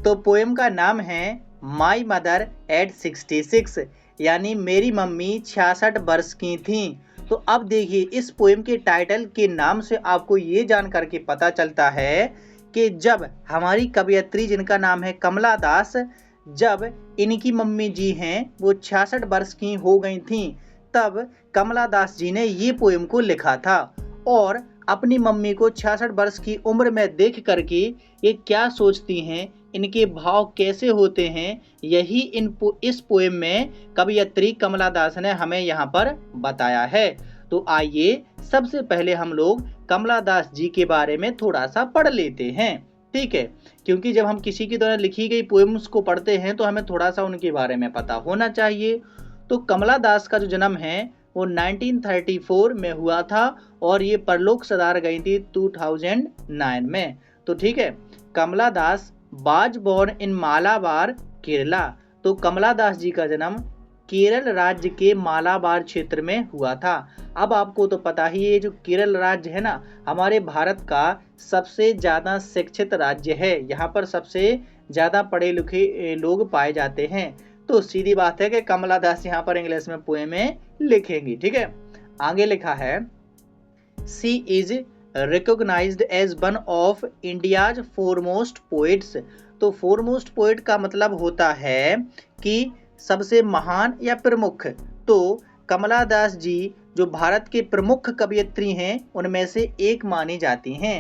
तो पोएम का नाम है माई मदर एट 66, यानी मेरी मम्मी 66 वर्ष की थी। तो अब देखिए इस पोएम के टाइटल के नाम से आपको ये जान करके पता चलता है कि जब हमारी कवयित्री जिनका नाम है कमला दास, जब इनकी मम्मी जी हैं वो 66 वर्ष की हो गई थी, तब कमला दास जी ने ये पोएम को लिखा था। और अपनी मम्मी को 66 वर्ष की उम्र में देख करके ये क्या सोचती हैं, इनके भाव कैसे होते हैं, यही इस पोएम में कवयित्री कमला दास ने हमें यहाँ पर बताया है। तो आइए सबसे पहले हम लोग कमला दास जी के बारे में थोड़ा सा पढ़ लेते हैं, ठीक है, क्योंकि जब हम किसी की द्वारा लिखी गई पोएम्स को पढ़ते हैं तो हमें थोड़ा सा उनके बारे में पता होना चाहिए। तो कमला दास का जो जन्म है वो 1934 में हुआ था और ये परलोक सदार गई थी 2009 में। तो ठीक है, Kamala Das was born in Malabar Kerala. तो कमला दास जी का जन्म केरल राज्य के मालाबार क्षेत्र में हुआ था। अब आपको तो पता ही है, जो केरल राज्य है ना, हमारे भारत का सबसे ज़्यादा शिक्षित राज्य है। यहाँ पर सबसे ज़्यादा पढ़े लिखे लोग पाए जाते हैं। तो सीधी बात है कि कमला दास यहाँ पर इंग्लिश में पोएमें लिखेंगी, ठीक है। आगे लिखा है, she is recognised as one of India's foremost poets. तो फोरमोस्ट पोएट का मतलब होता है कि सबसे महान या प्रमुख। तो कमला दास जी जो भारत के प्रमुख कवयित्री हैं उनमें से एक मानी जाती हैं।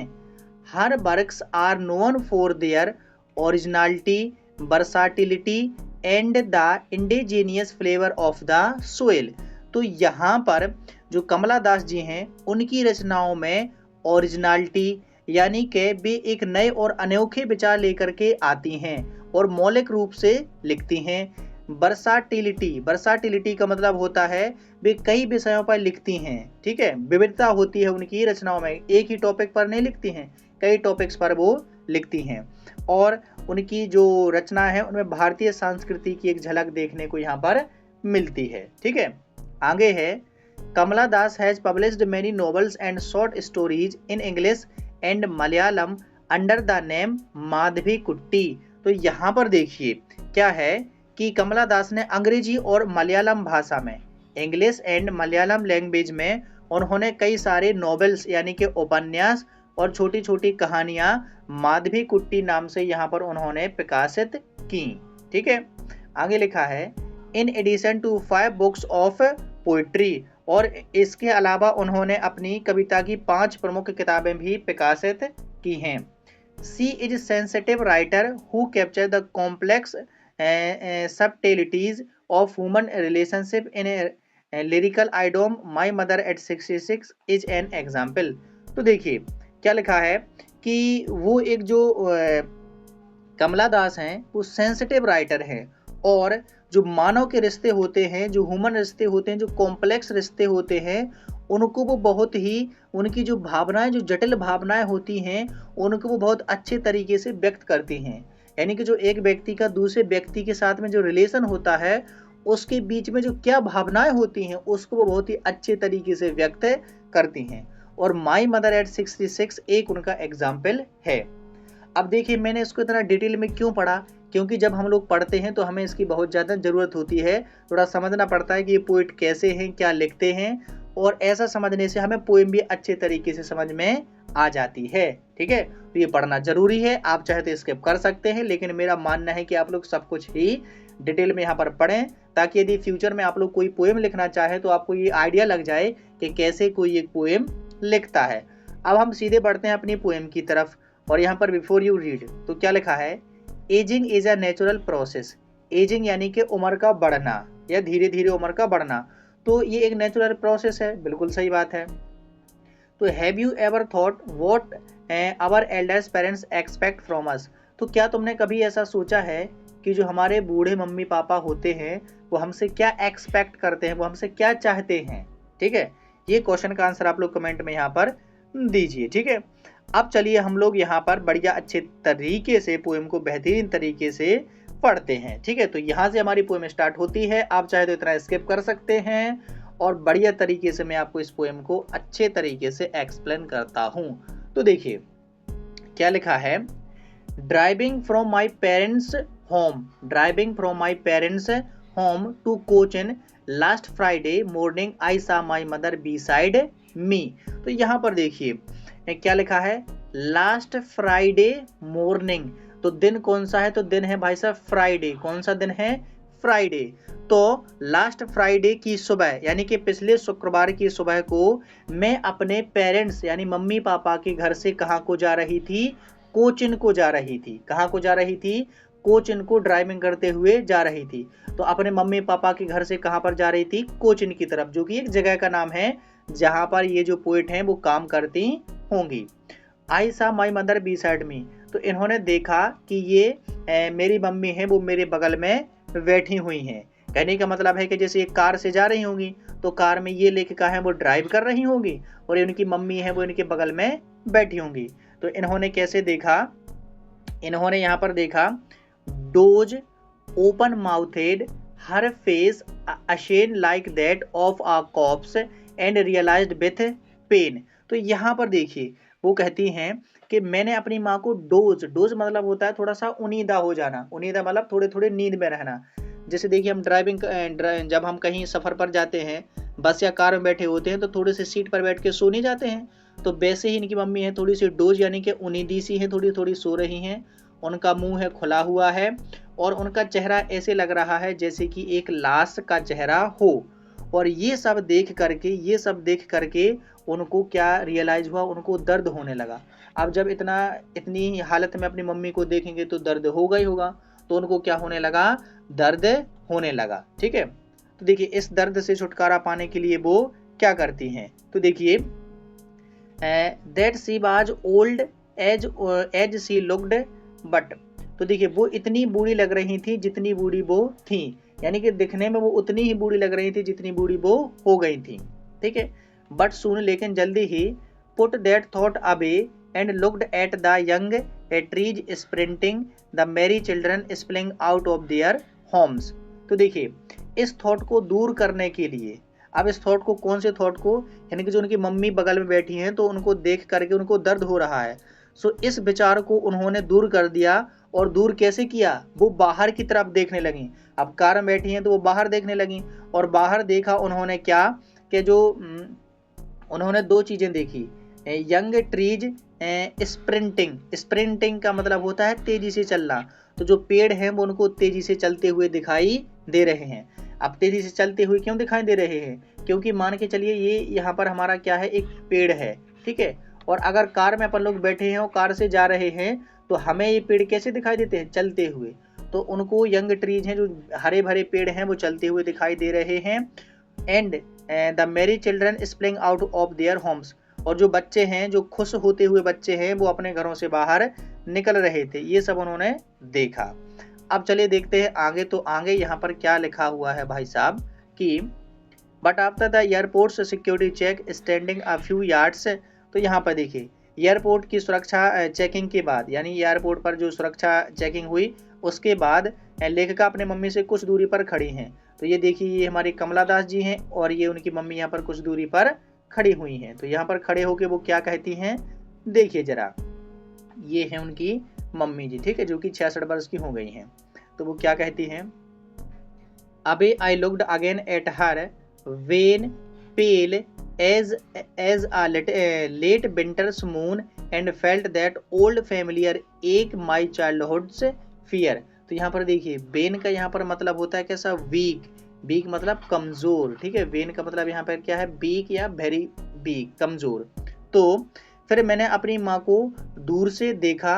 Her works are known for their originality, versatility and the indigenous flavour of the soil. तो यहाँ पर जो कमला दास जी हैं उनकी रचनाओं में ओरिजिनलिटी यानी कि वे एक नए और अनोखे विचार लेकर के आती हैं और मौलिक रूप से लिखती हैं। वर्साटिलिटी का मतलब होता है वे कई विषयों पर लिखती हैं, ठीक है, विविधता होती है उनकी रचनाओं में, एक ही टॉपिक पर नहीं लिखती हैं, कई टॉपिक्स पर वो लिखती हैं। और उनकी जो रचना है उनमें भारतीय संस्कृति की एक झलक देखने को यहाँ पर मिलती है, ठीक है। आगे है, Kamala Das has published many novels and short stories in English and Malayalam under the name Madhavi Kutty. तो यहाँ पर देखिए क्या है कि कमला दास ने अंग्रेजी और मलयालम भाषा में, इंग्लिश एंड मलयालम लैंग्वेज में उन्होंने कई सारे नॉवेल्स यानी कि उपन्यास और छोटी छोटी कहानियां माधवी कुट्टी नाम से यहाँ पर उन्होंने प्रकाशित की, ठीक है। आगे लिखा है, in addition to 5 books of poetry, और इसके अलावा उन्होंने अपनी कविता की 5 प्रमुख किताबें भी प्रकाशित की हैं। She is sensitive writer who capture the complex subtleties of human relationship in a lyrical idiom. My mother at 66 is an example. तो देखिए क्या लिखा है कि वो एक जो कमला दास हैं वो सेंसिटिव राइटर हैं और जो मानव के रिश्ते होते हैं, जो ह्यूमन रिश्ते होते हैं, जो कॉम्प्लेक्स रिश्ते होते हैं, उनको वो बहुत ही, उनकी जो भावनाएं, जो जटिल भावनाएं होती हैं, उनको वो बहुत अच्छे तरीके से व्यक्त करती हैं। यानी कि जो एक व्यक्ति का दूसरे व्यक्ति के साथ में जो रिलेशन होता है उसके बीच में जो क्या भावनाएं होती हैं उसको वो बहुत ही अच्छे तरीके से व्यक्त करती हैं। और माई मदर एट 66 एक उनका एग्जाम्पल है। अब देखिए मैंने इसको इतना डिटेल में क्यों पढ़ा, क्योंकि जब हम लोग पढ़ते हैं तो हमें इसकी बहुत ज़्यादा ज़रूरत होती है, थोड़ा समझना पड़ता है कि ये पोइट कैसे हैं, क्या लिखते हैं, और ऐसा समझने से हमें पोएम भी अच्छे तरीके से समझ में आ जाती है, ठीक है। तो ये पढ़ना जरूरी है, आप चाहे तो स्किप कर सकते हैं, लेकिन मेरा मानना है कि आप लोग सब कुछ ही डिटेल में यहाँ पर पढ़ें, ताकि यदि फ्यूचर में आप लोग कोई पोएम लिखना चाहे तो आपको ये आइडिया लग जाए कि कैसे कोई एक पोएम लिखता है। अब हम सीधे बढ़ते हैं अपनी पोएम की तरफ, और यहाँ पर बिफोर यू रीड तो क्या लिखा है, ageing is a natural process. Ageing यानी कि उम्र का बढ़ना या धीरे धीरे उम्र का बढ़ना, तो ये एक नेचुरल प्रोसेस है, बिल्कुल सही बात है। तो have you ever thought what our elders parents expect from us. तो क्या तुमने कभी ऐसा सोचा है कि जो हमारे बूढ़े मम्मी पापा होते हैं वो हमसे क्या एक्सपेक्ट करते हैं, वो हमसे क्या चाहते हैं, ठीक है। ये क्वेश्चन का आंसर आप लोग कमेंट में यहाँ पर दीजिए, ठीक है। अब चलिए हम लोग यहाँ पर बढ़िया अच्छे तरीके से पोएम को बेहतरीन तरीके से पढ़ते हैं, ठीक है। तो यहाँ से हमारी पोएम स्टार्ट होती है, आप चाहे तो इतना स्किप कर सकते हैं, और बढ़िया तरीके से मैं आपको इस पोएम को अच्छे तरीके से एक्सप्लेन करता हूँ। तो देखिए क्या लिखा है, driving from my parents home, driving from my parents home to Cochin last Friday morning I saw my mother beside me. तो यहाँ पर देखिए क्या लिखा है, लास्ट फ्राइडे मॉर्निंग। तो दिन कौन सा है, तो दिन है भाई साहब फ्राइडे। कौन सा दिन है, फ्राइडे। तो लास्ट फ्राइडे की सुबह यानी कि पिछले शुक्रवार की सुबह को मैं अपने पेरेंट्स यानी मम्मी पापा के घर से कहाँ को जा रही थी, कोचिन को जा रही थी। कहाँ को जा रही थी, कोचिन को ड्राइविंग करते हुए जा रही थी। तो अपने मम्मी पापा के घर से कहाँ पर जा रही थी, कोचिन की तरफ, जो कि एक जगह का नाम है जहां पर ये जो पोएट हैं वो काम करती होंगी। आई saw my mother beside me. तो इन्होंने देखा कि ये मेरी मम्मी है वो मेरे बगल में बैठी हुई हैं। कहने का मतलब है कि जैसे एक कार से जा रही होंगी तो कार में ये लेखिका है वो ड्राइव कर रही होंगी और इनकी मम्मी है वो इनके बगल में बैठी होंगी। तो इन्होंने कैसे देखा, इन्होंने यहाँ पर देखा, doze open mouthed her face ashen like that of a corpse and realised with pain. तो यहाँ पर देखिए वो कहती हैं कि मैंने अपनी माँ को डोज, डोज मतलब होता है थोड़ा सा उनीदा हो जाना, उनीदा मतलब थोड़े थोड़े नींद में रहना। जैसे देखिए हम जब हम कहीं सफ़र पर जाते हैं, बस या कार में बैठे होते हैं तो थोड़े से सीट पर बैठ के सो नहीं जाते हैं, तो वैसे ही इनकी मम्मी है थोड़ी सी डोज यानी कि उनीदी सी है, थोड़ी थोड़ी सो रही हैं। उनका मुंह है खुला हुआ है और उनका चेहरा ऐसे लग रहा है जैसे कि एक लाश का चेहरा हो। और ये सब देख करके उनको क्या रियलाइज हुआ, उनको दर्द होने लगा। अब जब इतनी हालत में अपनी मम्मी को देखेंगे तो दर्द होगा ही होगा, तो उनको क्या होने लगा, दर्द होने लगा। ठीक है, तो देखिए इस दर्द से छुटकारा पाने के लिए वो क्या करती हैं, तो देखिए that she was old as she looked but. तो देखिए वो इतनी बूढ़ी लग रही थी जितनी बूढ़ी वो थी, यानी कि दिखने में वो उतनी ही बूढ़ी लग रही थी जितनी बूढ़ी वो हो गई थी। ठीक है, बट सुन लेकिन जल्दी ही put that thought away and looked at the young trees sprinting the merry children spilling out of their homes. तो देखिए इस थॉट को दूर करने के लिए, अब इस थॉट को, कौन से थॉट को, यानी कि जो उनकी मम्मी बगल में बैठी हैं तो उनको देख करके उनको दर्द हो रहा है, सो इस विचार को उन्होंने दूर कर दिया। और दूर कैसे किया, वो बाहर की तरफ देखने लगी। अब कार में बैठी हैं तो वो बाहर देखने लगी और बाहर देखा उन्होंने क्या, कि जो उन्होंने दो चीजें देखी, यंग ट्रीज स्प्रिंटिंग, स्प्रिंटिंग का मतलब होता है तेजी से चलना। तो जो पेड़ हैं वो उनको तेजी से चलते हुए दिखाई दे रहे हैं। अब तेजी से चलते हुए क्यों दिखाई दे रहे हैं, क्योंकि मान के चलिए ये यहाँ पर हमारा क्या है, एक पेड़ है। ठीक है, और अगर कार में अपन लोग बैठे हैं और कार से जा रहे हैं तो हमें ये पेड़ कैसे दिखाई देते हैं, चलते हुए। तो उनको यंग ट्रीज हैं, जो हरे भरे पेड़ हैं, वो चलते हुए दिखाई दे रहे हैं। And the merry children spring out of their Holmes, और जो बच्चे हैं, जो खुश होते हुए बच्चे हैं, वो अपने घरों से बाहर निकल रहे थे। ये सब उन्होंने देखा। अब चलिए देखते हैं आगे। तो आगे यहाँ पर क्या लिखा हुआ है भाई साहब कि but after the airport security check standing a few yards. तो यहाँ पर देखिए एयरपोर्ट की सुरक्षा चेकिंग के बाद, यानी एयरपोर्ट पर जो सुरक्षा चेकिंग हुई उसके बाद लेखिका अपने मम्मी से कुछ दूरी पर खड़ी हैं। तो ये देखिए ये हमारी कमला दास जी हैं और ये उनकी मम्मी यहाँ पर कुछ दूरी पर खड़ी हुई हैं। तो यहाँ पर खड़े होके वो क्या कहती हैं, देखिए जरा, ये है उनकी मम्मी जी। ठीक है, जो कि 66 वर्ष की हो गई हैं। तो वो क्या कहती हैं, अबे I looked again at her wan pale as a late winter's moon and felt that old familiar ache my childhood's fear। तो यहाँ पर देखिए बेन का यहाँ पर मतलब होता है कैसा, वीक, वीक मतलब कमजोर। ठीक है, बेन का मतलब यहाँ पर क्या है, वीक या वेरी वीक, कमजोर। तो फिर मैंने अपनी माँ को दूर से देखा,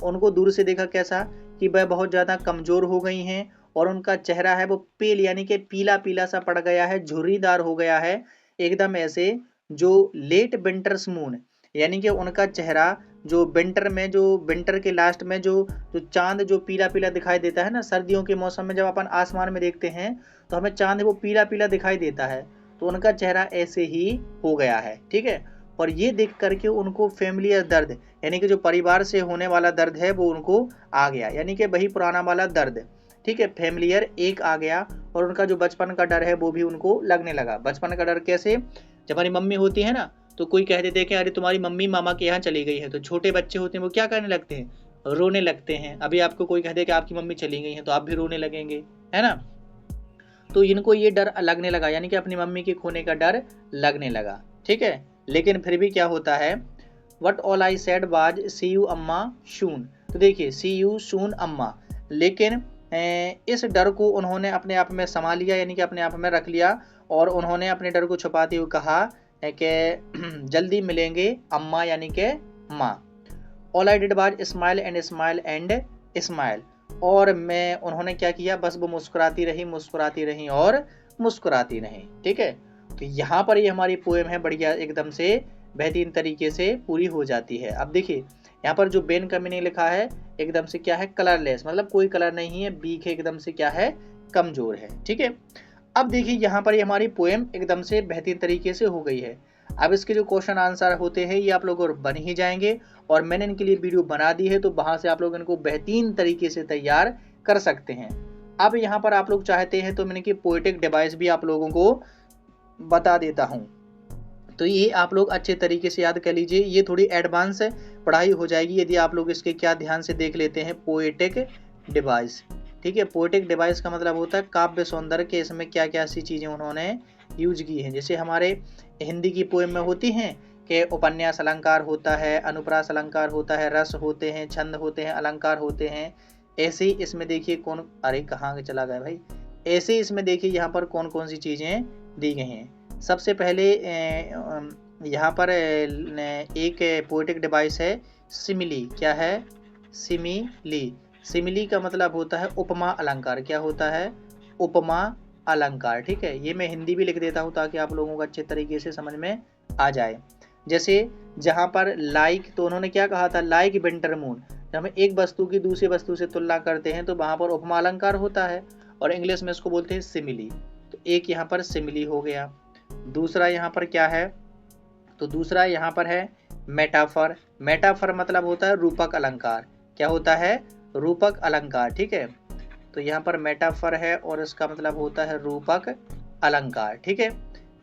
उनको दूर से देखा कैसा, कि वह बहुत ज़्यादा कमजोर हो गई हैं और उनका चेहरा है वो पेल यानी कि पीला पीला सा पड़ गया है, झुर्रीदार हो गया है एकदम ऐसे, जो लेट विंटर्स मून, यानी कि उनका चेहरा जो विंटर में, जो विंटर के लास्ट में जो चांद जो पीला पीला दिखाई देता है ना, सर्दियों के मौसम में जब अपन आसमान में देखते हैं तो हमें चांद वो पीला पीला दिखाई देता है, तो उनका चेहरा ऐसे ही हो गया है। ठीक है, और ये देख करके उनको फैमिलियर दर्द, यानी कि जो परिवार से होने वाला दर्द है वो उनको आ गया, यानी कि वही पुराना वाला दर्द। ठीक है, फैमिलियर एक आ गया और उनका जो बचपन का डर है वो भी उनको लगने लगा। बचपन का डर कैसे, जब हमारी मम्मी होती है ना तो कोई कह देते हैं कि अरे तुम्हारी मम्मी मामा के यहाँ चली गई है, तो छोटे बच्चे होते हैं वो क्या करने लगते हैं, रोने लगते हैं। अभी आपको कोई कह दे कि आपकी मम्मी चली गई हैं तो आप भी रोने लगेंगे, है ना। तो इनको ये डर लगने लगा, यानी कि अपनी मम्मी के खोने का डर लगने लगा, ठीक है। लेकिन फिर भी क्या होता है, but all I said was see you Amma soon. तो देखिए सी यू शून अम्मा, लेकिन इस डर को उन्होंने अपने आप में समा लिया, यानी कि अपने आप में रख लिया, और उन्होंने अपने डर को छुपाते हुए कहा कि जल्दी मिलेंगे अम्मा, यानी कि माँ। All I did was smile and smile and smile, और उन्होंने क्या किया, बस वो मुस्कुराती रही और मुस्कुराती रही, ठीक है। तो यहाँ पर ये हमारी पोएम है बढ़िया एकदम से बेहतरीन तरीके से पूरी हो जाती है। अब देखिए यहाँ पर जो बेन का मीनिंग लिखा है एकदम से क्या है, कलरलेस, मतलब कोई कलर नहीं है, वीक है, एकदम से क्या है, कमजोर है, ठीक है। अब देखिए यहाँ पर ये हमारी पोएम एकदम से बेहतरीन तरीके से हो गई है। अब इसके जो क्वेश्चन आंसर होते हैं ये आप लोगों को बन ही जाएंगे, और मैंने इनके लिए वीडियो बना दी है, तो वहां से आप लोग इनको बेहतरीन तरीके से तैयार कर सकते हैं। अब यहाँ पर आप लोग चाहते हैं तो मैंने की पोएटिक डिवाइस भी आप लोगों को बता देता हूँ, तो ये आप लोग अच्छे तरीके से याद कर लीजिए। ये थोड़ी एडवांस पढ़ाई हो जाएगी यदि आप लोग इसके क्या ध्यान से देख लेते हैं, पोएटिक डिवाइस, ठीक है। पोएटिक डिवाइस का मतलब होता है काव्य सौंदर्य के, इसमें क्या क्या ऐसी चीज़ें उन्होंने यूज की हैं। जैसे हमारे हिंदी की पोएम में होती हैं कि उपन्यास अलंकार होता है, अनुप्रास अलंकार होता है, रस होते हैं, छंद होते हैं, अलंकार होते हैं। ऐसे ही इसमें देखिए कौन, अरे कहाँ चला गया भाई, ऐसे ही इसमें देखिए यहाँ पर कौन कौन सी चीज़ें दी गई हैं। सबसे पहले यहाँ पर एक पोएटिक डिवाइस है सिमिली। क्या है, सिमिली। सिमिली का मतलब होता है उपमा अलंकार। क्या होता है, उपमा अलंकार, ठीक है। ये मैं हिंदी भी लिख देता हूँ ताकि आप लोगों को अच्छे तरीके से समझ में आ जाए। जैसे जहाँ पर लाइक, तो उन्होंने क्या कहा था, लाइक विंटर मून। जब हम एक वस्तु की दूसरी वस्तु से तुलना करते हैं तो वहाँ पर उपमा अलंकार होता है, और इंग्लिश में इसको बोलते हैं सिमिली। तो एक यहाँ पर सिमिली हो गया। दूसरा यहाँ पर क्या है, तो दूसरा यहाँ पर है मेटाफर। मेटाफर मतलब होता है रूपक अलंकार। क्या होता है, रूपक अलंकार, ठीक है। तो यहाँ पर मेटाफर है और इसका मतलब होता है रूपक अलंकार, ठीक है।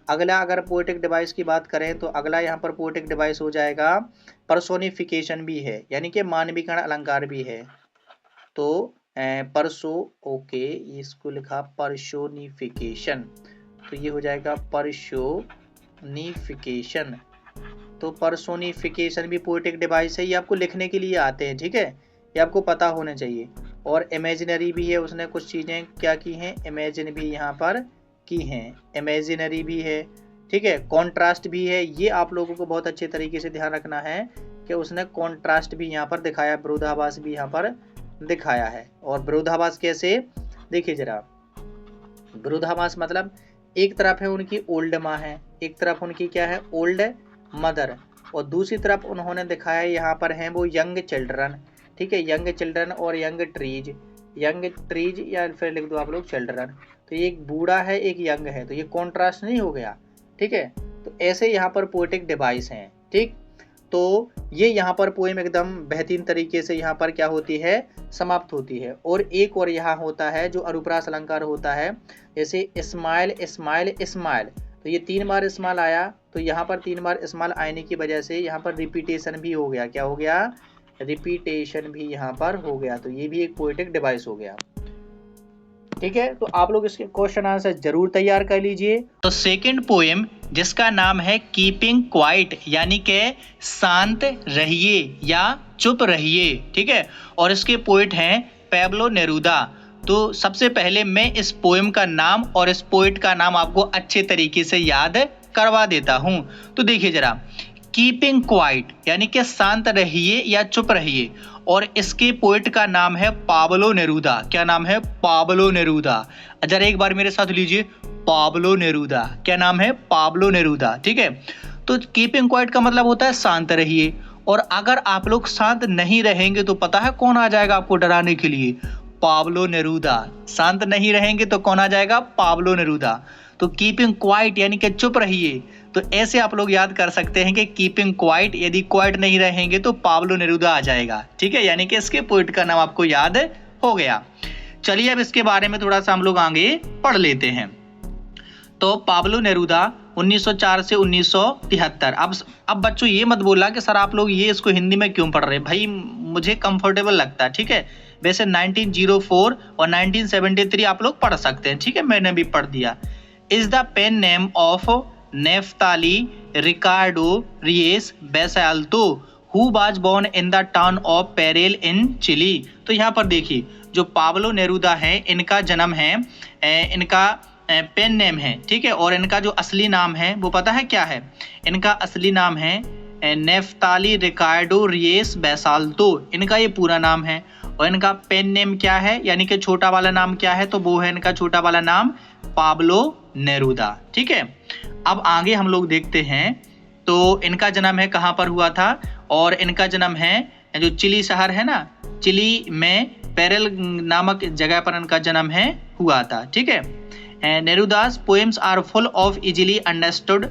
अगला अगर पोएटिक डिवाइस की बात करें तो अगला यहाँ पर पोएटिक डिवाइस हो जाएगा पर्सोनिफिकेशन भी है, यानी कि मानवीकरण अलंकार भी है। तो ओके, इसको लिखा पर्सोनिफिकेशन, तो ये हो जाएगा पर्सोनिफिकेशन। तो पर्सोनिफिकेशन भी पोएटिक डिवाइस है, ये आपको लिखने के लिए आते हैं, ठीक है, ये आपको पता होने चाहिए। और इमेजिनरी भी है, उसने कुछ चीज़ें क्या की हैं, इमेजिन भी यहाँ पर की हैं, इमेजिनरी भी है, ठीक है। कॉन्ट्रास्ट भी है, ये आप लोगों को बहुत अच्छे तरीके से ध्यान रखना है कि उसने कॉन्ट्रास्ट भी यहाँ पर दिखाया, विरोधाभास भी यहाँ पर दिखाया है। और विरोधाभास कैसे, देखिए जरा, विरोधाभास मतलब एक तरफ है उनकी ओल्ड माँ है, एक तरफ उनकी क्या है, ओल्ड मदर, और दूसरी तरफ उन्होंने दिखाया यहाँ पर है वो यंग चिल्ड्रन, ठीक है, यंग चिल्ड्रन और यंग ट्रीज, या फिर लिख दो आप लोग चिल्ड्रन। तो ये एक बूढ़ा है एक यंग है, तो ये कॉन्ट्रास्ट नहीं हो गया, ठीक है। तो ऐसे यहाँ पर पोएटिक डिवाइस हैं, ठीक। तो ये यहाँ पर पोएम एकदम बेहतरीन तरीके से यहाँ पर क्या होती है, समाप्त होती है। और एक और यहाँ होता है जो अनुप्रास अलंकार होता है, जैसे स्माइल स्माइल स्माइल, तो ये 3 बार स्माइल आया, तो यहाँ पर 3 बार स्माइल आने की वजह से यहाँ पर रिपीटेशन भी हो गया। क्या हो गया, रिपीटेशन भी यहाँ पर हो गया, तो ये भी एक पोएटिक डिवाइस हो गया, ठीक है। तो आप लोग इसके क्वेश्चन आंसर जरूर तैयार कर लीजिए। तो सेकंड पोएम जिसका नाम है कीपिंग क्वाइट, यानी कि शांत रहिए या चुप रहिए, ठीक है, और इसके पोएट हैं पैब्लो नेरूदा। तो सबसे पहले मैं इस पोएम का नाम और इस पोएट का नाम आपको अच्छे तरीके से याद करवा देता हूं। तो देखिए जरा, कीपिंग क्वाइट यानी कि शांत रहिए या चुप रहिए, और इसके पोएट का नाम है पाब्लो नेरूदा। क्या नाम है, पाब्लो नेरूदा। जरा एक बार मेरे साथ लीजिए, पाब्लो नेरूदा। क्या नाम है, पाब्लो नेरूदा, ठीक है। तो कीपिंग क्वाइट का मतलब होता है शांत रहिए, और अगर आप लोग शांत नहीं रहेंगे तो पता है कौन आ जाएगा आपको डराने के लिए, पाब्लो नेरूदा। शांत नहीं रहेंगे तो कौन आ जाएगा, पाब्लो नेरूदा। तो कीपिंग क्वाइट यानी कि चुप रहिए, तो ऐसे आप लोग याद कर सकते हैं कि कीपिंग क्वाइट, यदि क्वाइट नहीं रहेंगे तो पाब्लो नेरूदा आ जाएगा, ठीक है, यानी कि इसके पोएट का नाम आपको याद हो गया। चलिए अब इसके बारे में थोड़ा सा हम लोग आगे पढ़ लेते हैं। तो पाब्लो नेरूदा 1904 से 1973। अब बच्चों ये मत बोला कि सर आप लोग ये इसको हिंदी में क्यों पढ़ रहे हैं, भाई मुझे कंफर्टेबल लगता है, ठीक है। वैसे 1904 और 1973 आप लोग पढ़ सकते हैं, ठीक है, मैंने भी पढ़ दिया। Is the pen name of Neftali Ricardo Reyes Basoalto who was born in the town of Parral in Chile. तो यहाँ पर देखिए जो पाब्लो नेरूदा है इनका जन्म है, इनका पेन नेम है, ठीक है, और इनका जो असली नाम है वो पता है क्या है, इनका असली नाम है नेफ्ताली रिकार्डो रिएस बेसाल्टो, इनका ये पूरा नाम है। और इनका पेन नेम क्या है, यानी कि छोटा वाला नाम क्या है, तो वो है इनका छोटा वाला नाम पाब्लो नेरूदा, ठीक है। अब आगे हम लोग देखते हैं, तो इनका जन्म है कहाँ पर हुआ था, और इनका जन्म है जो चिली शहर है ना, चिली में पेरेल नामक जगह पर इनका जन्म है हुआ था, ठीक है। Neruda's poems are full of easily understood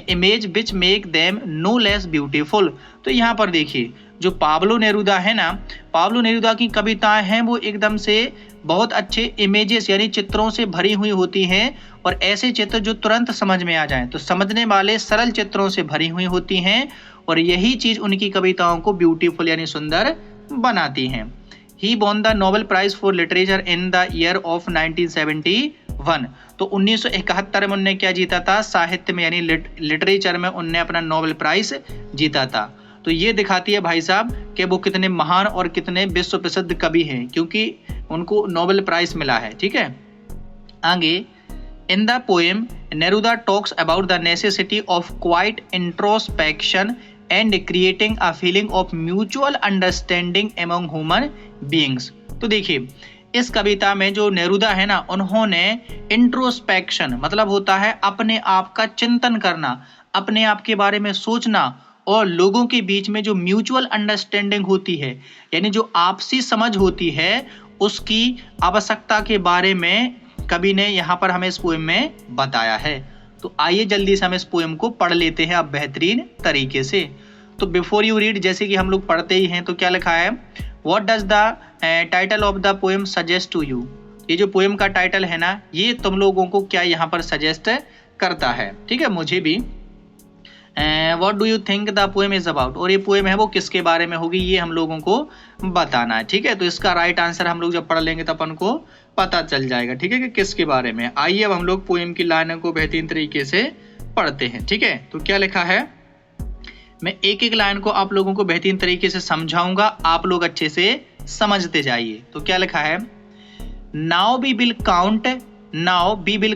image which make them no less beautiful. तो यहाँ पर देखिए जो पाब्लो नेरूदा है ना, पाब्लो नेरूदा की कविताएं हैं वो एकदम से बहुत अच्छे इमेजेस यानी चित्रों से भरी हुई होती हैं, और ऐसे चित्र जो तुरंत समझ में आ जाएं, तो समझने वाले सरल चित्रों से भरी हुई होती हैं, और यही चीज उनकी कविताओं को ब्यूटीफुल यानी सुंदर बनाती हैं। He won the Nobel prize for literature in the year of 1971। तो 1971 में उन्होंने क्या जीता था, साहित्य में यानी लिटरेचर में उनने अपना नोबेल प्राइज जीता था। तो ये दिखाती है भाई साहब कि वो कितने महान और कितने विश्व प्रसिद्ध कवि हैं, क्योंकि उनको नोबेल प्राइज मिला है, ठीक है। आगे in the poem Neruda talks about the necessity of quite introspection and creating a feeling of mutual understanding among human beings. तो देखिए इस कविता में जो नेरूदा है ना, उन्होंने इंट्रोस्पेक्शन मतलब होता है अपने आप का चिंतन करना, अपने आप के बारे में सोचना, और लोगों के बीच में जो म्यूचुअल अंडरस्टैंडिंग होती है यानी जो आपसी समझ होती है, उसकी आवश्यकता के बारे में कवि ने यहाँ पर हमें इस पोएम में बताया है। तो आइए जल्दी से हम इस पोएम को पढ़ लेते हैं अब बेहतरीन तरीके से। तो बिफोर यू रीड, जैसे कि हम लोग पढ़ते ही हैं, तो क्या लिखा है, what does the title of the poem suggest to you. ये जो पोएम का टाइटल है ना, ये तुम लोगों को क्या यहाँ पर सजेस्ट करता है, ठीक है, मुझे भी। What do you think the poem is about, और ये पोएम है वो किसके बारे में होगी, ये हम लोगों को बताना है, ठीक है। तो इसका राइट आंसर हम लोग जब पढ़ लेंगे तो अपन को पता चल जाएगा, ठीक है, कि किसके बारे में। आइए अब हम लोग पोएम की लाइनों को बेहतरीन तरीके से पढ़ते हैं, ठीक है। तो क्या लिखा है, मैं एक एक लाइन को आप लोगों को बेहतरीन तरीके से समझाऊंगा, आप लोग अच्छे से समझते जाइए। तो क्या लिखा है, now we will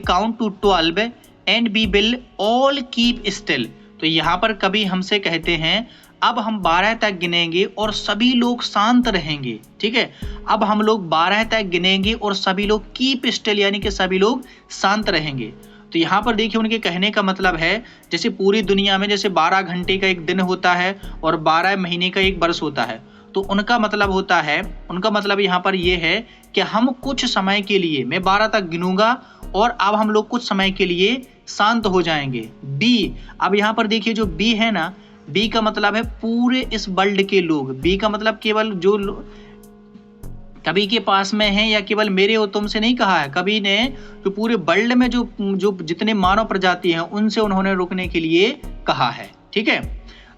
count to 12 and we will all keep still. तो यहाँ पर कवि हमसे कहते हैं अब हम 12 तक गिनेंगे और सभी लोग शांत रहेंगे, ठीक है। अब हम लोग 12 तक गिनेंगे और सभी लोग कीप स्टिल यानी कि सभी लोग शांत रहेंगे। तो यहाँ पर देखिए उनके कहने का मतलब है जैसे पूरी दुनिया में जैसे 12 घंटे का एक दिन होता है और 12 महीने का एक वर्ष होता है, तो उनका मतलब होता है, उनका मतलब यहाँ पर ये है कि हम कुछ समय के लिए, मैं 12 तक गिनूंगा और अब हम लोग कुछ समय के लिए शांत हो जाएंगे। बी, अब यहाँ पर देखिए जो बी है ना, बी का मतलब है पूरे इस वर्ल्ड के लोग। बी का मतलब केवल जो कवि के पास में है या केवल मेरे और तुमसे नहीं कहा है, कवि ने जो पूरे वर्ल्ड में जो जितने मानव प्रजाति हैं उनसे उन्होंने रुकने के लिए कहा है, ठीक है।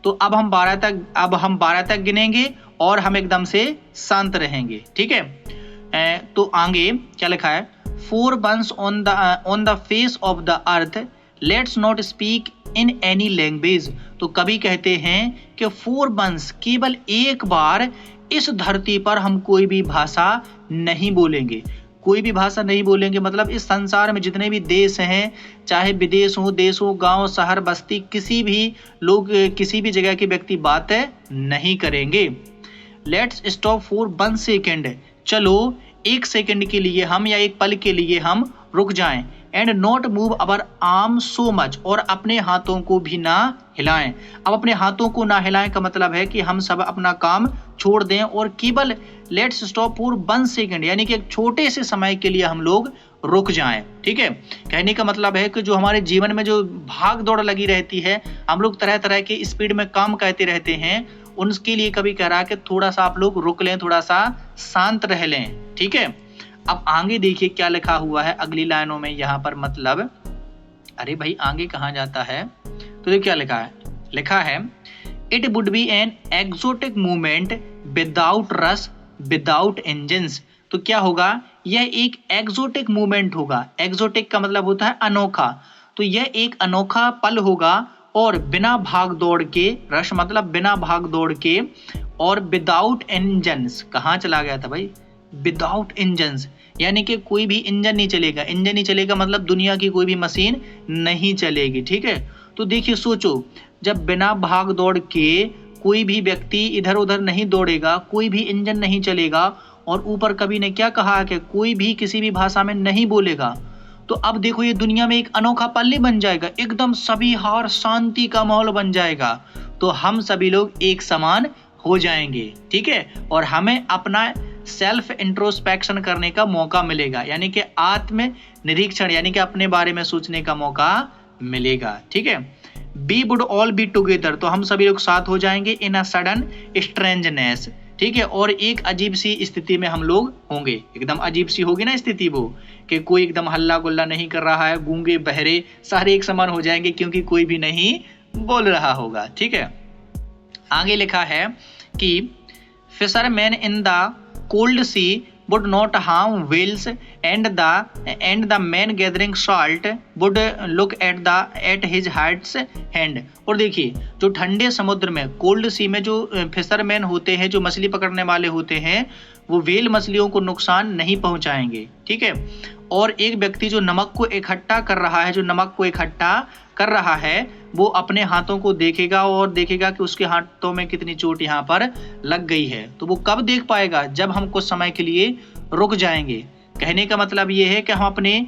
तो अब हम 12 तक गिनेंगे और हम एकदम से शांत रहेंगे, ठीक है। तो आगे क्या लिखा है, 4 buns on the face of the earth, let's not speak in any language। तो कवि कहते हैं कि 4 buns केवल एक बार इस धरती पर हम कोई भी भाषा नहीं बोलेंगे, कोई भी भाषा नहीं बोलेंगे, मतलब इस संसार में जितने भी देश हैं, चाहे विदेश हो, देश हो, गांव, शहर, बस्ती, किसी भी लोग, किसी भी जगह के व्यक्ति बात नहीं करेंगे। लेट्स स्टॉप फॉर 1 सेकेंड, चलो 1 सेकेंड के लिए हम या एक पल के लिए हम रुक जाएं। And not move our arm so much, और अपने हाथों को भी ना हिलाएं। अब अपने हाथों को ना हिलाएं का मतलब है कि हम सब अपना काम छोड़ दें और केवल लेट्स स्टॉप फॉर 1 सेकेंड यानी कि एक छोटे से समय के लिए हम लोग रुक जाएं, ठीक है। कहने का मतलब है कि जो हमारे जीवन में जो भाग दौड़ लगी रहती है, हम लोग तरह तरह के स्पीड में काम करते रहते हैं, उनके लिए कभी कह रहा है कि थोड़ा सा आप लोग रुक लें, थोड़ा सा शांत रह लें, ठीक है। अब आगे देखिए क्या लिखा हुआ है अगली लाइनों में, यहाँ पर मतलब अरे भाई आगे कहाँ जाता है, तो ये क्या लिखा है it would be an exotic movement without rush without engines. तो क्या होगा, यह एक एक्सोटिक मूवमेंट होगा। एक्सोटिक का मतलब होता है अनोखा, तो यह एक अनोखा पल होगा और बिना भाग दौड़ के, रश मतलब बिना भाग दौड़ के, और विदाउट इंजन्स, कहाँ चला गया था भाई, विदाउट इंजन्स, यानी कि कोई भी इंजन नहीं चलेगा। इंजन नहीं चलेगा मतलब दुनिया की कोई भी मशीन नहीं चलेगी, ठीक है। तो देखिए सोचो, जब बिना भाग दौड़ के कोई भी व्यक्ति इधर उधर नहीं दौड़ेगा, कोई भी इंजन नहीं चलेगा, और ऊपर कवि ने क्या कहा कि कोई भी किसी भी भाषा में नहीं बोलेगा, तो अब देखो ये दुनिया में एक अनोखा पल बन जाएगा, एकदम सभी हार शांति का माहौल बन जाएगा। तो हम सभी लोग एक समान हो जाएंगे, ठीक है, और हमें अपना सेल्फ इंट्रोस्पेक्शन करने का मौका मिलेगा, यानी कि आत्म निरीक्षण, यानी कि अपने बारे में सोचने का मौका मिलेगा, ठीक है। We would all be together, तो हम सभी लोग साथ हो जाएंगे इन अ सडन स्ट्रेंजनेस, ठीक है, और एक अजीब सी स्थिति में हम लोग होंगे। एकदम अजीब सी होगी ना स्थिति वो, कि कोई एकदम हल्ला गुल्ला नहीं कर रहा है, गूंगे बहरे सारे एक समान हो जाएंगे क्योंकि कोई भी नहीं बोल रहा होगा, ठीक है। आगे लिखा है कि fisherman in the cold sea would not harm whales and the man gathering salt would look at his heart's hand। और देखिए जो ठंडे समुद्र में, कोल्ड सी में जो फिशरमैन होते हैं, जो मछली पकड़ने वाले होते हैं, वो व्हेल मछलियों को नुकसान नहीं पहुंचाएंगे, ठीक है। और एक व्यक्ति जो नमक को इकट्ठा कर रहा है, जो नमक को इकट्ठा कर रहा है, वो अपने हाथों को देखेगा और देखेगा कि उसके हाथों में कितनी चोट यहाँ पर लग गई है। तो वो कब देख पाएगा, जब हम कुछ समय के लिए रुक जाएंगे। कहने का मतलब ये है कि हम अपने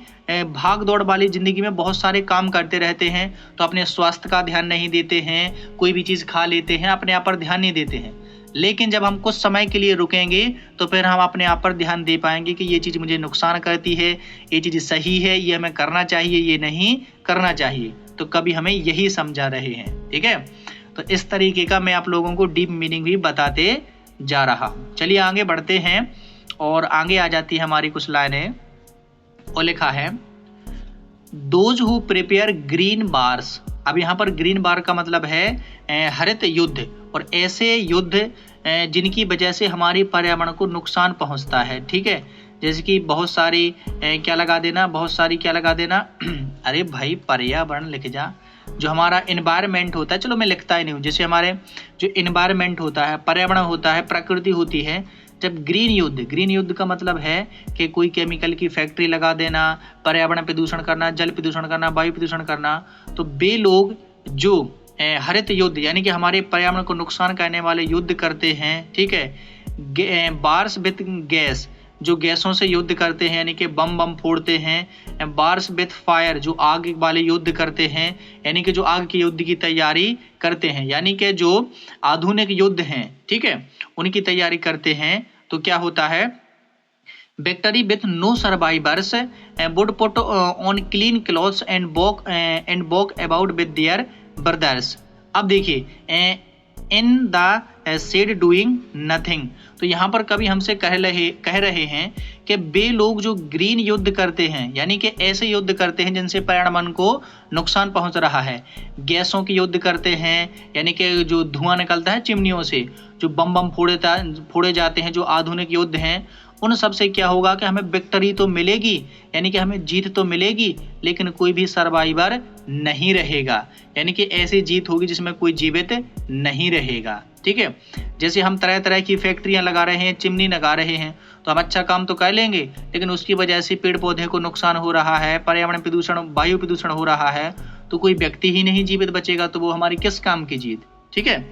भाग दौड़ वाली जिंदगी में बहुत सारे काम करते रहते हैं, तो अपने स्वास्थ्य का ध्यान नहीं देते हैं, कोई भी चीज़ खा लेते हैं, अपने आप पर ध्यान नहीं देते हैं। लेकिन जब हम कुछ समय के लिए रुकेंगे तो फिर हम अपने आप पर ध्यान दे पाएंगे कि ये चीज़ मुझे नुकसान करती है, ये चीज़ सही है, ये हमें करना चाहिए, ये नहीं करना चाहिए। तो कभी हमें यही समझा रहे हैं, ठीक है। तो इस तरीके का मैं आप लोगों को डीप मीनिंग भी बताते जा रहा हूँ। चलिए आगे बढ़ते हैं, और आगे आ जाती है हमारी कुछ लाइनें, और लिखा है those who prepare green bars. अब यहाँ पर ग्रीन बार का मतलब है हरित युद्ध, और ऐसे युद्ध जिनकी वजह से हमारी पर्यावरण को नुकसान पहुँचता है, ठीक है। जैसे कि बहुत सारी क्या लगा देना, बहुत सारी क्या लगा देना अरे भाई पर्यावरण लिख जा, जो हमारा इन्वायरमेंट होता है, चलो मैं लिखता ही नहीं हूँ। जैसे हमारे जो इन्वायरमेंट होता है, पर्यावरण होता है, प्रकृति होती है, जब ग्रीन युद्ध का मतलब है कि कोई केमिकल की फैक्ट्री लगा देना, पर्यावरण प्रदूषण करना, जल प्रदूषण करना, वायु प्रदूषण करना, तो वे लोग जो हरित युद्ध यानी कि हमारे पर्यावरण को नुकसान करने वाले युद्ध करते हैं, ठीक है। बार्स विथ गैस, जो गैसों से युद्ध करते हैं, यानी कि बम फोड़ते हैं। बार्स विथ फायर, जो आग वाले युद्ध करते हैं, यानी कि जो आग के युद्ध की तैयारी करते हैं, यानी कि जो आधुनिक युद्ध हैं, ठीक है, उनकी तैयारी करते हैं। तो क्या होता है, victory with no survivors would put on clean clothes and walk about with their brothers. अब देखिए in the shade doing nothing, तो यहाँ पर कभी हमसे कह रहे हैं कि वे लोग जो ग्रीन युद्ध करते हैं, यानी कि ऐसे युद्ध करते हैं जिनसे पर्यावरण को नुकसान पहुंच रहा है। गैसों की युद्ध करते हैं, यानी कि जो धुआं निकलता है चिमनियों से, जो बम फोड़े जाते हैं, जो आधुनिक युद्ध हैं, उन सब से क्या होगा कि हमें विक्ट्री तो मिलेगी, यानी कि हमें जीत तो मिलेगी, लेकिन कोई भी सर्वाइवर नहीं रहेगा, यानी कि ऐसी जीत होगी जिसमें कोई जीवित नहीं रहेगा, ठीक है। जैसे हम तरह तरह की फैक्ट्रियां लगा रहे हैं, चिमनी लगा रहे हैं, तो हम अच्छा काम तो कर लेंगे, लेकिन उसकी वजह से पेड़ पौधे को नुकसान हो रहा है, पर्यावरण प्रदूषण, वायु प्रदूषण हो रहा है, तो कोई व्यक्ति ही नहीं जीवित बचेगा, तो वो हमारी किस काम की जीत, ठीक है।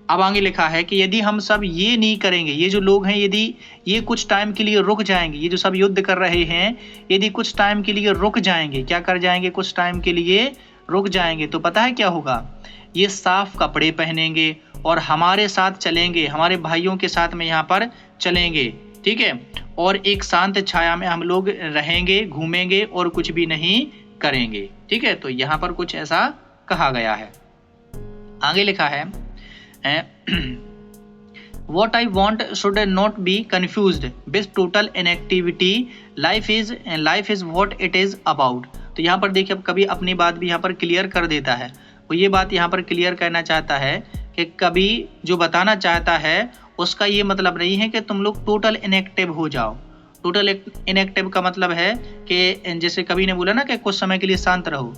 अब आगे लिखा है कि यदि हम सब ये नहीं करेंगे, ये जो लोग हैं यदि ये कुछ टाइम के लिए रुक जाएंगे, ये जो सब युद्ध कर रहे हैं यदि कुछ टाइम के लिए रुक जाएंगे, क्या कर जाएंगे, कुछ टाइम के लिए रुक जाएंगे, तो पता है क्या होगा, ये साफ कपड़े पहनेंगे और हमारे साथ चलेंगे, हमारे भाइयों के साथ में यहाँ पर चलेंगे, ठीक है, और एक शांत छाया में हम लोग रहेंगे, घूमेंगे और कुछ भी नहीं करेंगे, ठीक है। तो यहाँ पर कुछ ऐसा कहा गया है। आगे लिखा है What I want should not be confused with total inactivity. Life is what it is about. तो यहाँ पर देखिए अब कभी अपनी बात भी यहाँ पर क्लियर कर देता है। वो ये बात यहाँ पर क्लियर करना चाहता है कि कभी जो बताना चाहता है उसका ये मतलब नहीं है कि तुम लोग टोटल इनएक्टिव हो जाओ। टोटल इनएक्टिव का मतलब है कि जैसे कभी ने बोला ना कि कुछ समय के लिए शांत रहो,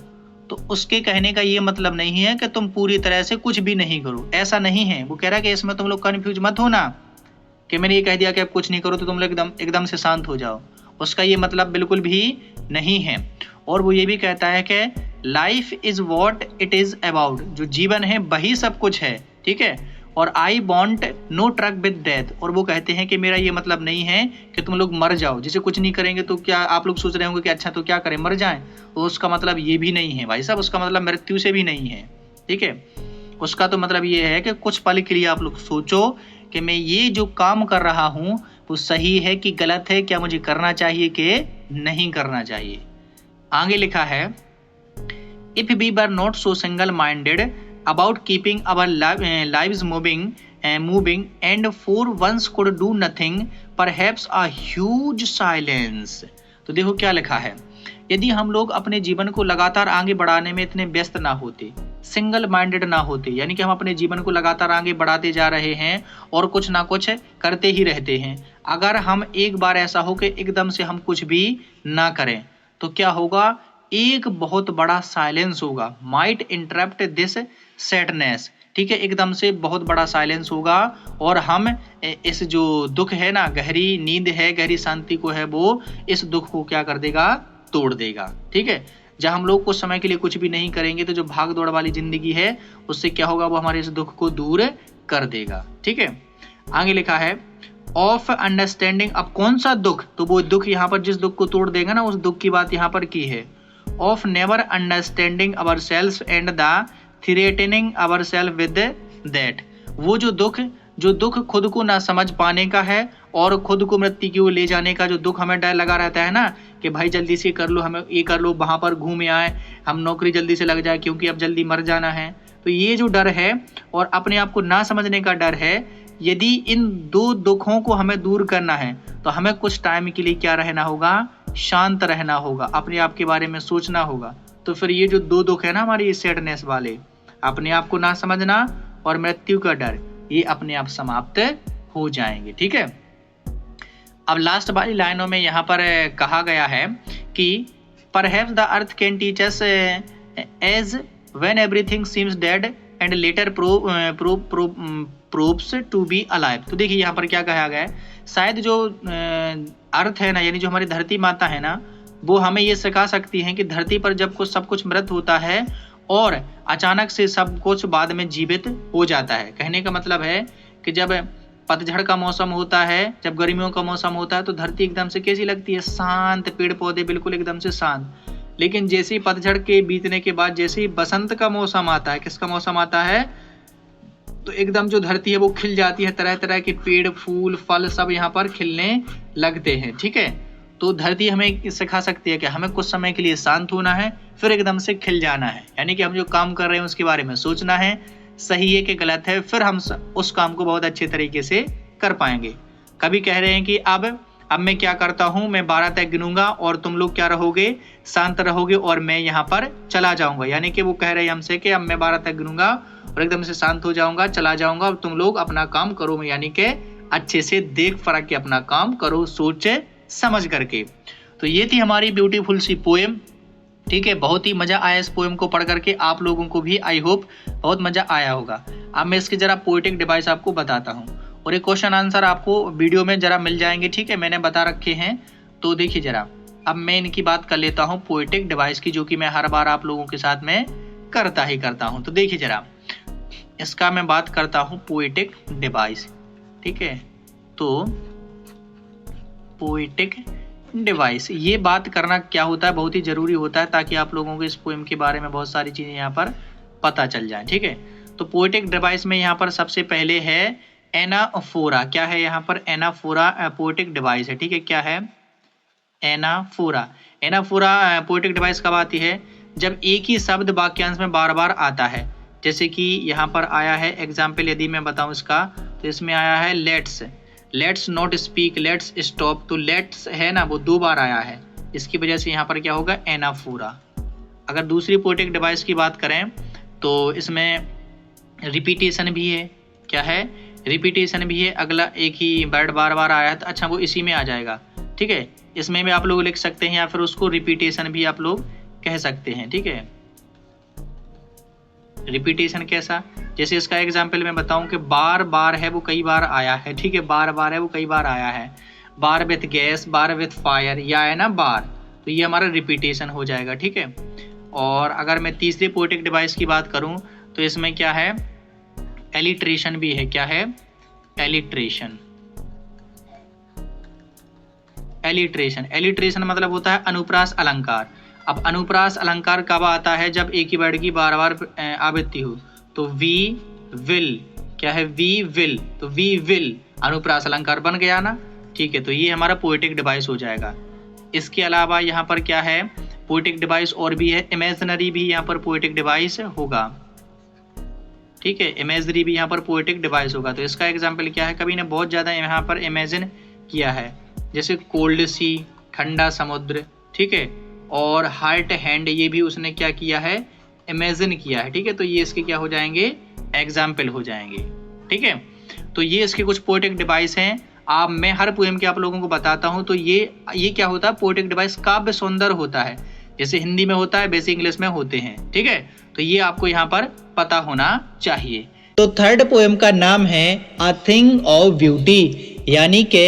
तो उसके कहने का ये मतलब नहीं है कि तुम पूरी तरह से कुछ भी नहीं करो, ऐसा नहीं है। वो कह रहा है कि इसमें तुम लोग कंफ्यूज मत होना कि मैंने ये कह दिया कि अब कुछ नहीं करो तो तुम लोग एकदम से शांत हो जाओ, उसका ये मतलब बिल्कुल भी नहीं है। और वो ये भी कहता है कि life is what it is about, जो जीवन है वही सब कुछ है, ठीक है। और I want no truck with death, और वो कहते हैं कि मेरा ये मतलब नहीं है कि तुम लोग मर जाओ, जैसे कुछ नहीं करेंगे तो क्या आप लोग सोच रहे होंगे कि अच्छा तो क्या करें, मर जाएं, तो उसका मतलब ये भी नहीं है भाई साहब, उसका मतलब मृत्यु से भी नहीं है, ठीक है। उसका तो मतलब ये है कि कुछ पल के लिए आप लोग सोचो कि मैं ये जो काम कर रहा हूँ वो सही है कि गलत है, क्या मुझे करना चाहिए कि नहीं करना चाहिए। आगे लिखा है if we were not so single minded about keeping our lives moving and for once could do nothing perhaps a huge silence। तो देखो क्या लिखा है, यदि हम लोग अपने जीवन को लगातार आगे बढ़ाने में इतने व्यस्त ना होते, सिंगल माइंडेड ना होते, यानी कि हम अपने जीवन को लगातार आगे बढ़ाते जा रहे हैं और कुछ ना कुछ करते ही रहते हैं, अगर हम एक बार ऐसा हो कि एकदम से हम कुछ भी ना करें तो क्या होगा, एक बहुत बड़ा साइलेंस होगा, माइट इंटरप्ट दिस सैडनेस, ठीक है, एकदम से बहुत बड़ा साइलेंस होगा और हम इस जो दुख है ना, गहरी नींद है, गहरी शांति को है, वो इस दुख को क्या कर देगा, तोड़ देगा, ठीक है। जब हम लोग कुछ समय के लिए कुछ भी नहीं करेंगे तो जो भाग दौड़ वाली जिंदगी है उससे क्या होगा, वो हमारे इस दुख को दूर कर देगा, ठीक है। आगे लिखा है ऑफ अंडरस्टैंडिंग, अब कौन सा दुख, तो वो दुख यहाँ पर जिस दुख को तोड़ देगा ना, उस दुख की बात यहाँ पर की है, of never understanding our self and the threatening our self with that, वो जो दुख खुद को ना समझ पाने का है और खुद को मृत्यु की ओर ले जाने का जो दुख हमें डर लगा रहता है ना, कि भाई जल्दी से कर लो, हमें ये कर लो, वहां पर घूमे आए, हम नौकरी जल्दी से लग जाए क्योंकि अब जल्दी मर जाना है, तो ये जो डर है और अपने आप को ना समझने का डर है, यदि इन दो दुखों को हमें दूर करना है तो हमें कुछ टाइम के लिए क्या रहना होगा, शांत रहना होगा, अपने आप के बारे में सोचना होगा। तो फिर ये जो दो दुख है ना हमारी, ये सैडनेस वाले, अपने आप को ना समझना और मृत्यु का डर, ये अपने आप समाप्त हो जाएंगे, ठीक है। अब लास्ट वाली लाइनों में यहाँ पर कहा गया है कि perhaps the earth can teach us as when everything seems dead and later proves to be alive. तो देखिए यहाँ पर क्या कहा गया है, शायद जो अर्थ है ना, यानी जो हमारी धरती माता है ना, वो हमें ये सिखा सकती है कि धरती पर जब कुछ सब कुछ मृत होता है और अचानक से सब कुछ बाद में जीवित हो जाता है। कहने का मतलब है कि जब पतझड़ का मौसम होता है, जब गर्मियों का मौसम होता है तो धरती एकदम से कैसी लगती है, शांत, पेड़ पौधे बिल्कुल एकदम से शांत। लेकिन जैसे ही पतझड़ के बीतने के बाद जैसे ही बसंत का मौसम आता है, किसका मौसम आता है, तो एकदम जो धरती है वो खिल जाती है, तरह तरह के पेड़, फूल, फल सब यहाँ पर खिलने लगते हैं, ठीक है। तो धरती हमें सिखा सकती है कि हमें कुछ समय के लिए शांत होना है, फिर एकदम से खिल जाना है, यानी कि हम जो काम कर रहे हैं उसके बारे में सोचना है, सही है कि गलत है, फिर हम उस काम को बहुत अच्छे तरीके से कर पाएंगे। कभी कह रहे हैं कि अब मैं क्या करता हूं, मैं 12 तक गिनूंगा और तुम लोग क्या रहोगे, शांत रहोगे और मैं यहाँ पर चला जाऊंगा, यानी कि वो कह रहे हैं हमसे कि अब मैं 12 तक गिनूंगा और एकदम से शांत हो जाऊंगा, चला जाऊंगा, अब तुम लोग अपना काम करो, यानी कि अच्छे से देख परख के अपना काम करो, सोच समझ करके। तो ये थी हमारी ब्यूटीफुल सी पोएम, ठीक है। बहुत ही मजा आया इस पोएम को पढ़ करके, आप लोगों को भी आई होप बहुत मजा आया होगा। अब मैं इसके जरा पोएटिक डिवाइस आपको बताता हूँ और एक क्वेश्चन आंसर आपको वीडियो में जरा मिल जाएंगे, ठीक है, मैंने बता रखे हैं। तो देखिए जरा, अब मैं इनकी बात कर लेता हूँ पोएटिक डिवाइस की, जो कि मैं हर बार आप लोगों के साथ में करता ही करता हूँ। तो देखिए जरा, इसका मैं बात करता हूँ पोएटिक डिवाइस, ठीक है। तो पोएटिक डिवाइस, ये बात करना क्या होता है, बहुत ही जरूरी होता है, ताकि आप लोगों को इस पोएम के बारे में बहुत सारी चीजें यहाँ पर पता चल जाए, ठीक है। तो पोएटिक डिवाइस में यहाँ पर सबसे पहले है एनाफोरा। क्या है यहाँ पर, एनाफोरा पोएटिक डिवाइस है, ठीक है। क्या है, एनाफोरा। एनाफोरा पोएटिक डिवाइस कब आती है, जब एक ही शब्द वाक्यांश में बार बार आता है, जैसे कि यहाँ पर आया है एग्जाम्पल, यदि मैं बताऊं इसका, तो इसमें आया है let's not speak, let's stop. तो लेट्स है ना, वो 2 बार आया है, इसकी वजह से यहाँ पर क्या होगा, एनाफोरा, अगर दूसरी पोएटिक डिवाइस की बात करें तो इसमें रिपीटेशन भी है। क्या है? रिपीटेशन भी है। अगला एक ही वर्ड बार बार आया तो अच्छा वो इसी में आ जाएगा, ठीक है। इसमें भी आप लोग लिख सकते हैं या फिर उसको रिपीटेशन भी आप लोग कह सकते हैं, ठीक है। रिपीटेशन कैसा? जैसे इसका एग्जाम्पल मैं बताऊं कि बार बार है वो कई बार आया है, ठीक है। बार बार है वो कई बार आया है। Bar with gas, bar with fire, या है ना बार, तो ये हमारा रिपीटेशन हो जाएगा, ठीक है। और अगर मैं तीसरी पोएटिक डिवाइस की बात करूं तो इसमें क्या है? एलिट्रेशन भी है। क्या है? एलिट्रेशन। एलिट्रेशन, एलिट्रेशन मतलब होता है अनुप्रास अलंकार। अब अनुप्रास अलंकार कब आता है? जब एक ही वर्ड की बार बार आवृत्ति हो। तो वी विल, क्या है? वी विल, तो वी विल अनुप्रास अलंकार बन गया ना, ठीक है। तो ये हमारा पोएटिक डिवाइस हो जाएगा। इसके अलावा यहाँ पर क्या है? पोएटिक डिवाइस और भी है, इमेजिनरी भी यहाँ पर पोएटिक डिवाइस होगा, ठीक है। इमेजरी भी यहाँ पर पोएटिक डिवाइस होगा। तो इसका एग्जाम्पल क्या है? कभी ने बहुत ज़्यादा यहाँ पर इमेजिन किया है, जैसे कोल्ड सी, ठंडा समुद्र, ठीक है। और हार्ट हैंड, ये भी उसने क्या किया है? इमेजिन किया है, ठीक है। तो ये इसके क्या हो जाएंगे? एग्जाम्पल हो जाएंगे, ठीक है। तो ये इसके कुछ पोएटिक डिवाइस हैं। आप मैं हर पोएम के आप लोगों को बताता हूँ। तो ये क्या होता है? पोएटिक डिवाइस काव्य सौंदर्य होता है, जैसे हिंदी में होता है वैसे इंग्लिश में होते हैं, ठीक है। तो ये आपको यहाँ पर पता होना चाहिए। तो थर्ड पोएम का नाम है अ थिंग ऑफ ब्यूटी, यानी कि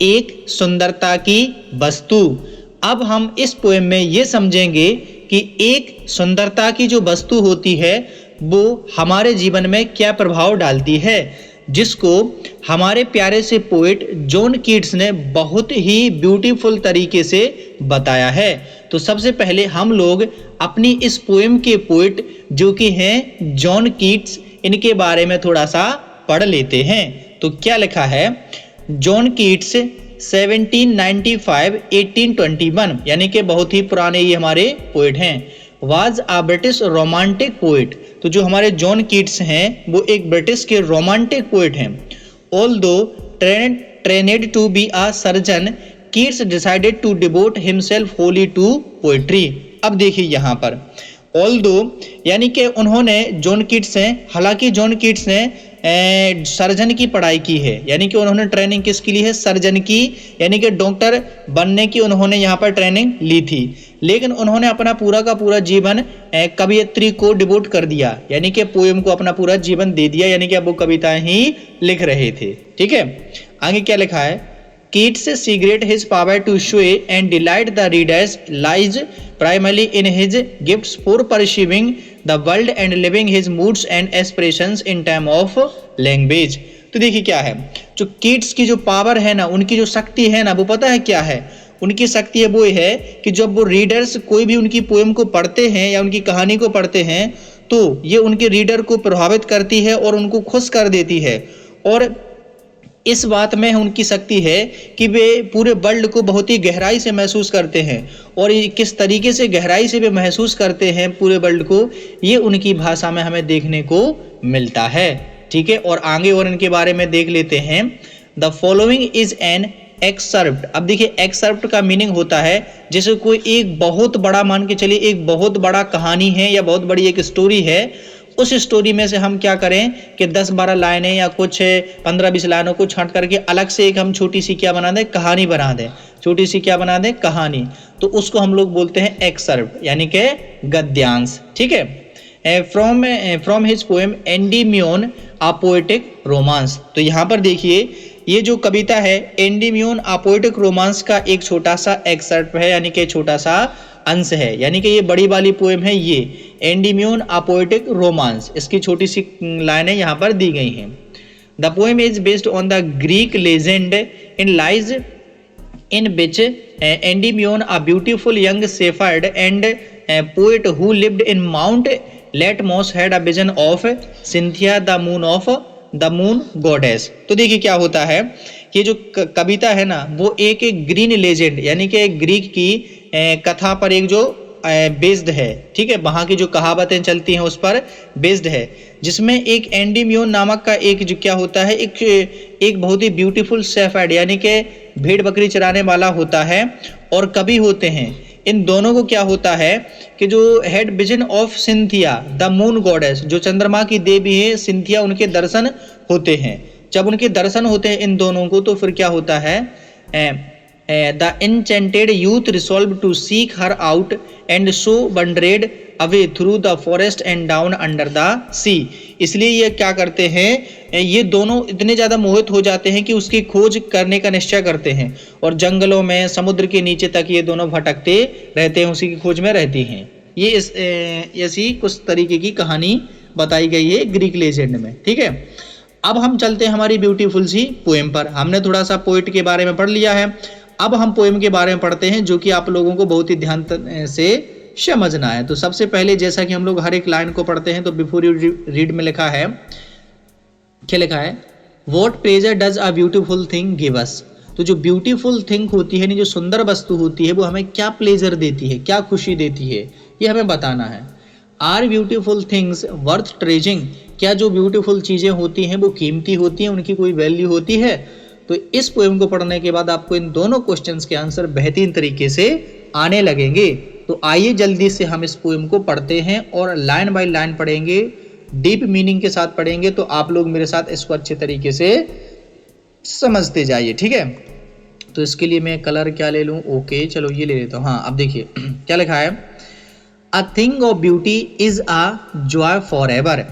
एक सुंदरता की वस्तु। अब हम इस पोएम में ये समझेंगे कि एक सुंदरता की जो वस्तु होती है वो हमारे जीवन में क्या प्रभाव डालती है, जिसको हमारे प्यारे से पोएट जॉन कीट्स ने बहुत ही ब्यूटीफुल तरीके से बताया है। तो सबसे पहले हम लोग अपनी इस पोएम के पोएट जो कि हैं जॉन कीट्स, इनके बारे में थोड़ा सा पढ़ लेते हैं। तो क्या लिखा है? जॉन कीट्स 1795-1821, यानी कि बहुत ही पुराने ये हमारे पोएट हैं। Was a British romantic poet. तो जो हमारे जॉन कीट्स हैं वो एक ब्रिटिश के रोमांटिक पोएट हैं। Although trained to be a surgeon, Keats decided to devote himself wholly to poetry. अब देखिए यहाँ पर ऑल्दो यानी कि उन्होंने जॉन कीट्स हैं, हालांकि जॉन कीट्स ने सर्जन की पढ़ाई की है, यानी कि उन्होंने ट्रेनिंग किसकी ली है? सर्जन की, यानी कि डॉक्टर बनने की उन्होंने यहाँ पर ट्रेनिंग ली थी। लेकिन उन्होंने अपना पूरा का पूरा जीवन कवियत्री को डिवोट कर दिया, यानी कि पोएम को अपना पूरा जीवन दे दिया, यानी कि अब वो कविताएं ही लिख रहे थे, ठीक है। आगे क्या लिखा है? Keats secret his power to sway and delight the readers lies primarily in his gifts for perceiving the world and living his moods and aspirations in terms of language। तो देखिए क्या है, जो कीट्स की जो पावर है ना, उनकी जो शक्ति है ना, वो पता है क्या है? उनकी शक्ति है वो है कि जब वो रीडर्स कोई भी उनकी पोएम को पढ़ते हैं या उनकी कहानी को पढ़ते हैं तो ये उनके रीडर को प्रभावित करती है और उनको खुश कर देती है। और इस बात में उनकी शक्ति है कि वे पूरे वर्ल्ड को बहुत ही गहराई से महसूस करते हैं, और किस तरीके से गहराई से वे महसूस करते हैं पूरे वर्ल्ड को, ये उनकी भाषा में हमें देखने को मिलता है, ठीक है। और आगे और इनके बारे में देख लेते हैं। The following is an excerpt. अब देखिए एक्सर्प्ट का मीनिंग होता है जैसे कोई एक बहुत बड़ा, मान के चलिए एक बहुत बड़ा कहानी है या बहुत बड़ी एक स्टोरी है, उस स्टोरी में से हम क्या करें कि 10-12 लाइनें या कुछ 15-20 लाइनों को छांट करके अलग से एक हम छोटी सी क्या बना दें? कहानी बना दें। छोटी सी क्या बना दें? कहानी। तो उसको हम लोग बोलते हैं एक्सर्प्ट, यानी कि गद्यांश, ठीक है। From his poem Endymion a poetic romance. तो यहाँ पर देखिए ये जो कविता है एंडीमियोन अ पोएटिक रोमांस का एक छोटा सा एक्सर्प्ट है, यानी कि छोटा सा अंश है, यानी कि ये बड़ी वाली पोएम है ये एंडीमियोन अ पोएटिक रोमांस, इसकी छोटी सी लाइनें यहाँ पर दी गई हैं। The poem is based on the Greek legend in lies in which Endymion a beautiful young shepherd and poet who lived in Mount Latmos had a vision of Cynthia the moon goddess. तो देखिए क्या होता है, ये जो कविता है ना वो एक ग्रीन लेजेंड, यानी कि ग्रीक की कथा पर एक जो बेस्ड है, ठीक है। वहाँ की जो कहावतें चलती हैं उस पर बेस्ड है, जिसमें एक एंडीमियोन नामक का एक जो क्या होता है, एक बहुत ही ब्यूटीफुल शेफर्ड, यानी कि भेड़ बकरी चराने वाला होता है, और कवि होते हैं। इन दोनों को क्या होता है कि जो head vision of Cynthia the moon goddess, जो चंद्रमा की देवी है सिंथिया, उनके दर्शन होते हैं। जब उनके दर्शन होते हैं इन दोनों को, तो फिर क्या होता है, the enchanted youth resolve to seek her out and so wandered away through the forest and down under the sea. इसलिए ये क्या करते हैं, ये दोनों इतने ज़्यादा मोहित हो जाते हैं कि उसकी खोज करने का निश्चय करते हैं और जंगलों में, समुद्र के नीचे तक ये दोनों भटकते रहते हैं, उसी की खोज में रहती हैं। ये ऐसी कुछ तरीके की कहानी बताई गई है ग्रीक लेजेंड में। ठीक है, अब हम चलते हैं हमारी ब्यूटीफुल सी पोएम पर। हमने थोड़ा सा पोइट के बारे में पढ़ लिया है, अब हम पोएम के बारे में पढ़ते हैं, जो कि आप लोगों को बहुत ही ध्यान से समझना है। तो सबसे पहले जैसा कि हम लोग हर एक लाइन को पढ़ते हैं, तो बिफोर यू रीड में लिखा है, क्या लिखा है, what pleasure does a beautiful thing give us. तो जो ब्यूटीफुल थिंग होती है, जो सुंदर वस्तु होती है, वो हमें क्या प्लेजर देती है, क्या खुशी देती है, ये हमें बताना है। आर ब्यूटीफुल थिंग्स वर्थ ट्रेजिंग, क्या जो ब्यूटीफुल चीज़ें होती हैं वो कीमती होती हैं, उनकी कोई वैल्यू होती है। तो इस पोएम को पढ़ने के बाद आपको इन दोनों क्वेश्चंस के आंसर बेहतरीन तरीके से आने लगेंगे। तो आइए जल्दी से हम इस पोएम को पढ़ते हैं और लाइन बाय लाइन पढ़ेंगे, डीप मीनिंग के साथ पढ़ेंगे, तो आप लोग मेरे साथ इसको अच्छे तरीके से समझते जाइए। ठीक है, तो इसके लिए मैं कलर क्या ले लूँ, ओके चलो ये ले लेता हूँ। हाँ, अब देखिए क्या लिखा है, a thing of beauty is a joy for ever.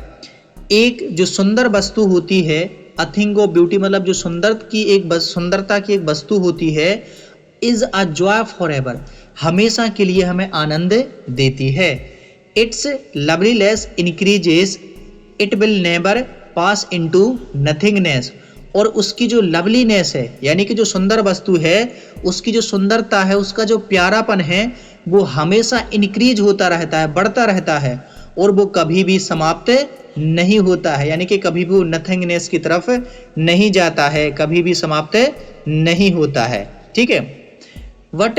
एक जो सुंदर वस्तु होती है, अ थिंग ऑफ ब्यूटी मतलब जो सुंदरता की एक वस्तु होती है, is a joy for ever, हमेशा के लिए हमें आनंद देती है। It's loveliness increases, it will never pass into nothingness. और उसकी जो लवलीनेस है, यानी कि जो सुंदर वस्तु है, उसकी जो सुंदरता है, उसका जो प्यारापन है, वो हमेशा इंक्रीज होता रहता है, बढ़ता रहता है, और वो कभी भी समाप्त नहीं होता है, यानी कि कभी भी वो नथिंगनेस की तरफ नहीं जाता है, कभी भी समाप्त नहीं होता है। ठीक है, what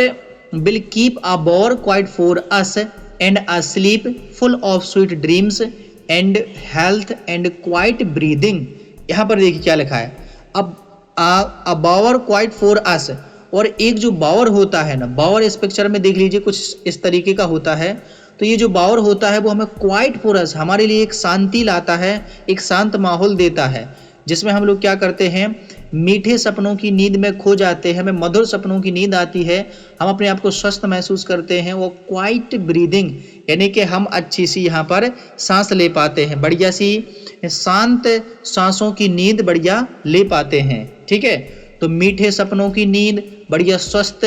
will keep a bore quiet for us and a slip full of sweet dreams and health and quite breathing. यहाँ पर देखिए क्या लिखा है, अब अ बावर क्वाइट फॉर अस, और एक जो बावर होता है ना, बावर इस पिक्चर में देख लीजिए कुछ इस तरीके का होता है। तो ये जो बावर होता है वो हमें क्वाइट फॉर अस, हमारे लिए एक शांति लाता है, एक शांत माहौल देता है, जिसमें हम लोग क्या करते हैं, मीठे सपनों की नींद में खो जाते हैं, हमें मधुर सपनों की नींद आती है, हम अपने आप को स्वस्थ महसूस करते हैं। वो क्वाइट ब्रीदिंग, यानी कि हम अच्छी सी यहाँ पर सांस ले पाते हैं, बढ़िया सी शांत सांसों की नींद बढ़िया ले पाते हैं। ठीक है, तो मीठे सपनों की नींद, बढ़िया स्वस्थ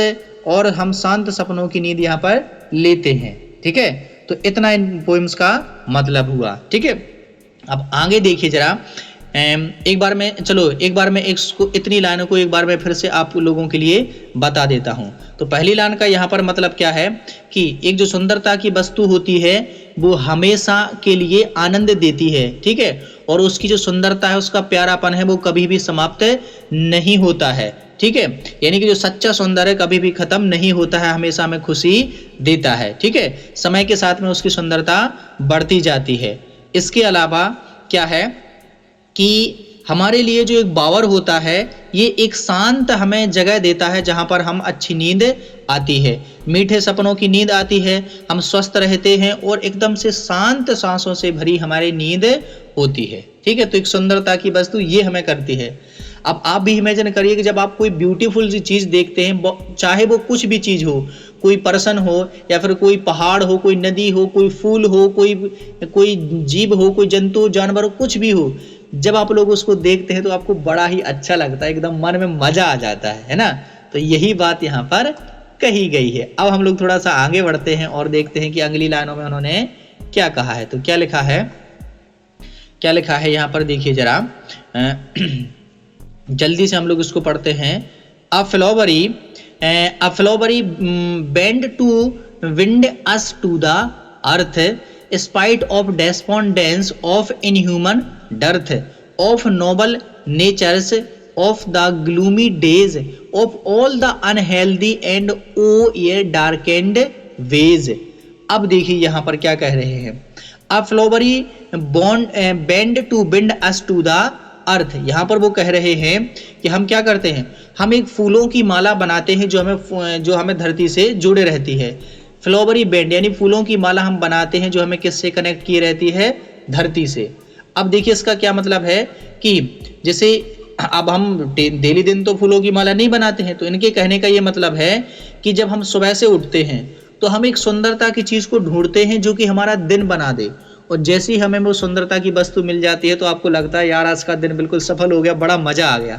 और हम शांत सपनों की नींद यहाँ पर लेते हैं। ठीक है, तो इतना इन पोएम्स का मतलब हुआ। ठीक है, अब आगे देखिए जरा, एक बार मैं इसको, इतनी लाइनों को एक बार मैं फिर से आप लोगों के लिए बता देता हूँ। तो पहली लाइन का यहाँ पर मतलब क्या है कि एक जो सुंदरता की वस्तु होती है वो हमेशा के लिए आनंद देती है। ठीक है, और उसकी जो सुंदरता है, उसका प्यारापन है, वो कभी भी समाप्त नहीं होता है। ठीक है, यानी कि जो सच्चा सौंदर्य कभी भी खत्म नहीं होता है, हमेशा हमें खुशी देता है। ठीक है, समय के साथ में उसकी सुंदरता बढ़ती जाती है। इसके अलावा क्या है कि हमारे लिए जो एक बावर होता है, ये एक शांत हमें जगह देता है जहाँ पर हम अच्छी नींद आती है, मीठे सपनों की नींद आती है, हम स्वस्थ रहते हैं और एकदम से शांत सांसों से भरी हमारी नींद होती है। ठीक है, तो एक सुंदरता की वस्तु ये हमें करती है। अब आप भी इमेजिन करिए कि जब आप कोई ब्यूटीफुल सी चीज़ देखते हैं, चाहे वो कुछ भी चीज़ हो, कोई पर्सन हो या फिर कोई पहाड़ हो, कोई नदी हो, कोई फूल हो, कोई जीव हो, कोई जंतु जानवर हो, कुछ भी हो, जब आप लोग उसको देखते हैं तो आपको बड़ा ही अच्छा लगता है, एकदम मन में मजा आ जाता है ना। तो यही बात यहाँ पर कही गई है। अब हम लोग थोड़ा सा आगे बढ़ते हैं और देखते हैं कि अगली लाइनों में उन्होंने क्या कहा है। तो क्या लिखा है यहाँ पर देखिए जरा, जल्दी से हम लोग इसको पढ़ते हैं। A flowery band to bind us to the earth spite of despondence of inhuman dearth of noble natures of the gloomy days of all the unhealthy and o'er darkened ways। अब देखिए यहाँ पर क्या कह रहे हैं, a flowery bend to bend us to the अर्थ। यहाँ पर वो कह रहे हैं कि हम क्या करते हैं, हम एक फूलों की माला बनाते हैं जो हमें धरती से जोड़े रहती है। फ्लावरी बैंड यानी फूलों की माला हम बनाते हैं जो हमें किससे कनेक्ट किए रहती है, धरती से। अब देखिए इसका क्या मतलब है कि जैसे अब हम डेली दिन तो फूलों की माला नहीं बनाते हैं, तो इनके कहने का ये मतलब है कि जब हम सुबह से उठते हैं तो हम एक सुंदरता की चीज को ढूंढते हैं जो कि हमारा दिन बना दे, और जैसे ही हमें वो सुंदरता की वस्तु मिल जाती है तो आपको लगता है यार आज का दिन बिल्कुल सफल हो गया, बड़ा मजा आ गया।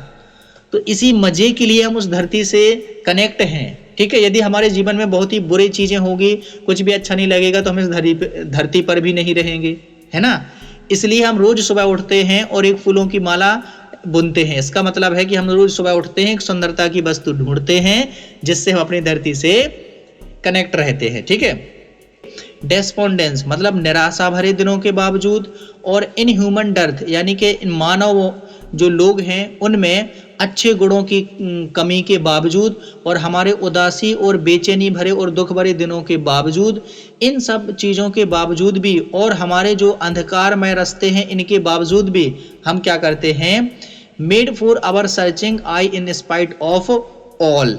तो इसी मजे के लिए हम उस धरती से कनेक्ट हैं, ठीक है। यदि हमारे जीवन में बहुत ही बुरी चीजें होगी, कुछ भी अच्छा नहीं लगेगा, तो हम इस धरती पर भी नहीं रहेंगे, है ना। इसलिए हम रोज सुबह उठते हैं और एक फूलों की माला बुनते हैं। इसका मतलब है कि हम रोज सुबह उठते हैं, एक सुंदरता की वस्तु ढूंढते हैं जिससे हम अपनी धरती से कनेक्ट रहते हैं, ठीक है। डेस्पोंडेंस मतलब निराशा भरे दिनों के बावजूद, और इनह्यूमन डर्थ यानी कि मानव जो लोग हैं उनमें अच्छे गुणों की कमी के बावजूद, और हमारे उदासी और बेचैनी भरे और दुख भरे दिनों के बावजूद, इन सब चीज़ों के बावजूद भी, और हमारे जो अंधकारमय रास्ते हैं इनके बावजूद भी हम क्या करते हैं, made for our searching I in spite of all,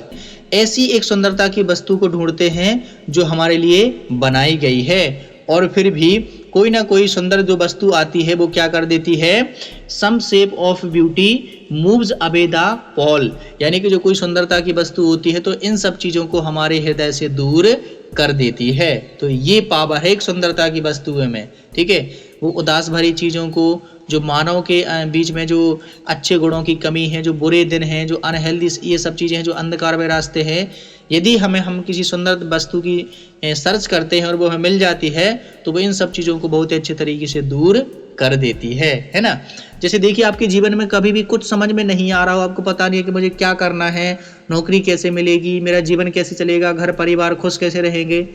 ऐसी एक सुंदरता की वस्तु को ढूंढते हैं जो हमारे लिए बनाई गई है, और फिर भी कोई ना कोई सुंदर जो वस्तु आती है वो क्या कर देती है, some shape of beauty moves away the pall, यानी कि जो कोई सुंदरता की वस्तु होती है तो इन सब चीजों को हमारे हृदय से दूर कर देती है। तो ये पावर है एक सुंदरता की वस्तुओं में, ठीक है। वो उदास भरी चीजों को, जो मानव के बीच में जो अच्छे गुणों की कमी है, जो बुरे दिन हैं, जो अनहेल्दी ये सब चीज़ें हैं, जो अंधकार में रास्ते हैं, यदि हम किसी सुंदर वस्तु की सर्च करते हैं और वो हमें मिल जाती है तो वो इन सब चीज़ों को बहुत ही अच्छे तरीके से दूर कर देती है ना। जैसे देखिए आपके जीवन में कभी भी कुछ समझ में नहीं आ रहा हो, आपको पता नहीं है कि मुझे क्या करना है, नौकरी कैसे मिलेगी, मेरा जीवन कैसे चलेगा, घर परिवार खुश कैसे रहेंगे,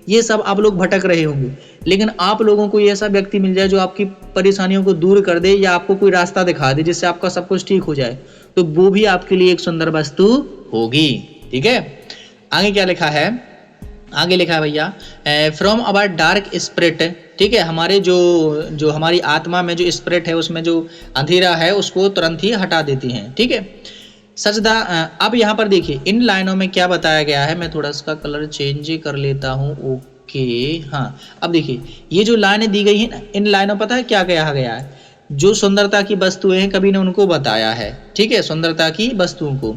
ये सब आप लोग भटक रहे होंगे, लेकिन आप लोगों को ऐसा व्यक्ति मिल जाए जो आपकी परेशानियों को दूर कर दे या आपको कोई रास्ता दिखा दे जिससे आपका सब कुछ ठीक हो जाए, तो वो भी आपके लिए एक सुंदर वस्तु होगी, ठीक है। आगे क्या लिखा है, आगे लिखा है भैया, फ्रॉम अवर डार्क स्पिरिट, ठीक है, हमारे जो हमारी आत्मा में जो स्पिरिट है उसमें जो अंधेरा है उसको तुरंत ही हटा देती हैं, ठीक है। सचदा अब यहाँ पर देखिए इन लाइनों में क्या बताया गया है, मैं थोड़ा इसका कलर चेंज कर लेता हूँ, ओके हाँ। अब देखिए ये जो लाइनें दी गई हैं ना, इन लाइनों पता है क्या कहा गया है, जो सुंदरता की वस्तुएं हैं कभी ने उनको बताया है, ठीक है, सुंदरता की वस्तुओं को।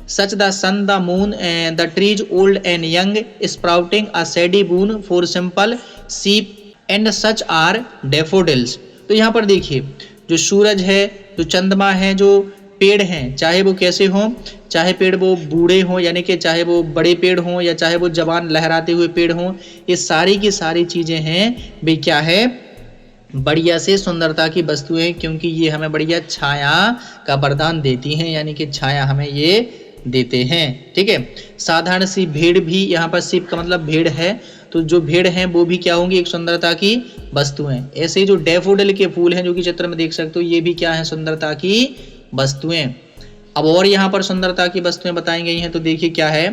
Such the sun the moon the trees old and young sprouting a shady boon for simple sheep and such are daffodils. तो यहाँ पर देखिए जो सूरज है, जो चंद्रमा है, जो पेड़ हैं, चाहे वो कैसे हों, चाहे पेड़ वो बूढ़े हों यानी कि चाहे वो बड़े पेड़ हों या चाहे वो जवान लहराते हुए पेड़ हों, ये सारी की सारी चीज़ें हैं वे क्या है, बढ़िया से सुंदरता की वस्तुएं, क्योंकि ये हमें बढ़िया छाया का वरदान देती हैं, यानी कि छाया हमें ये देते हैं, ठीक है। साधारण सी भेड़ भी, यहाँ पर सिप का मतलब भेड़ है, तो जो भेड़ हैं वो भी क्या होंगी, एक सुंदरता की वस्तुएं। ऐसे जो डैफोडिल के फूल हैं जो कि चित्र में देख सकते हो, ये भी क्या है, सुंदरता की वस्तुएं। अब और यहाँ पर सुंदरता की वस्तुएं बताई गई हैं, तो देखिए क्या है,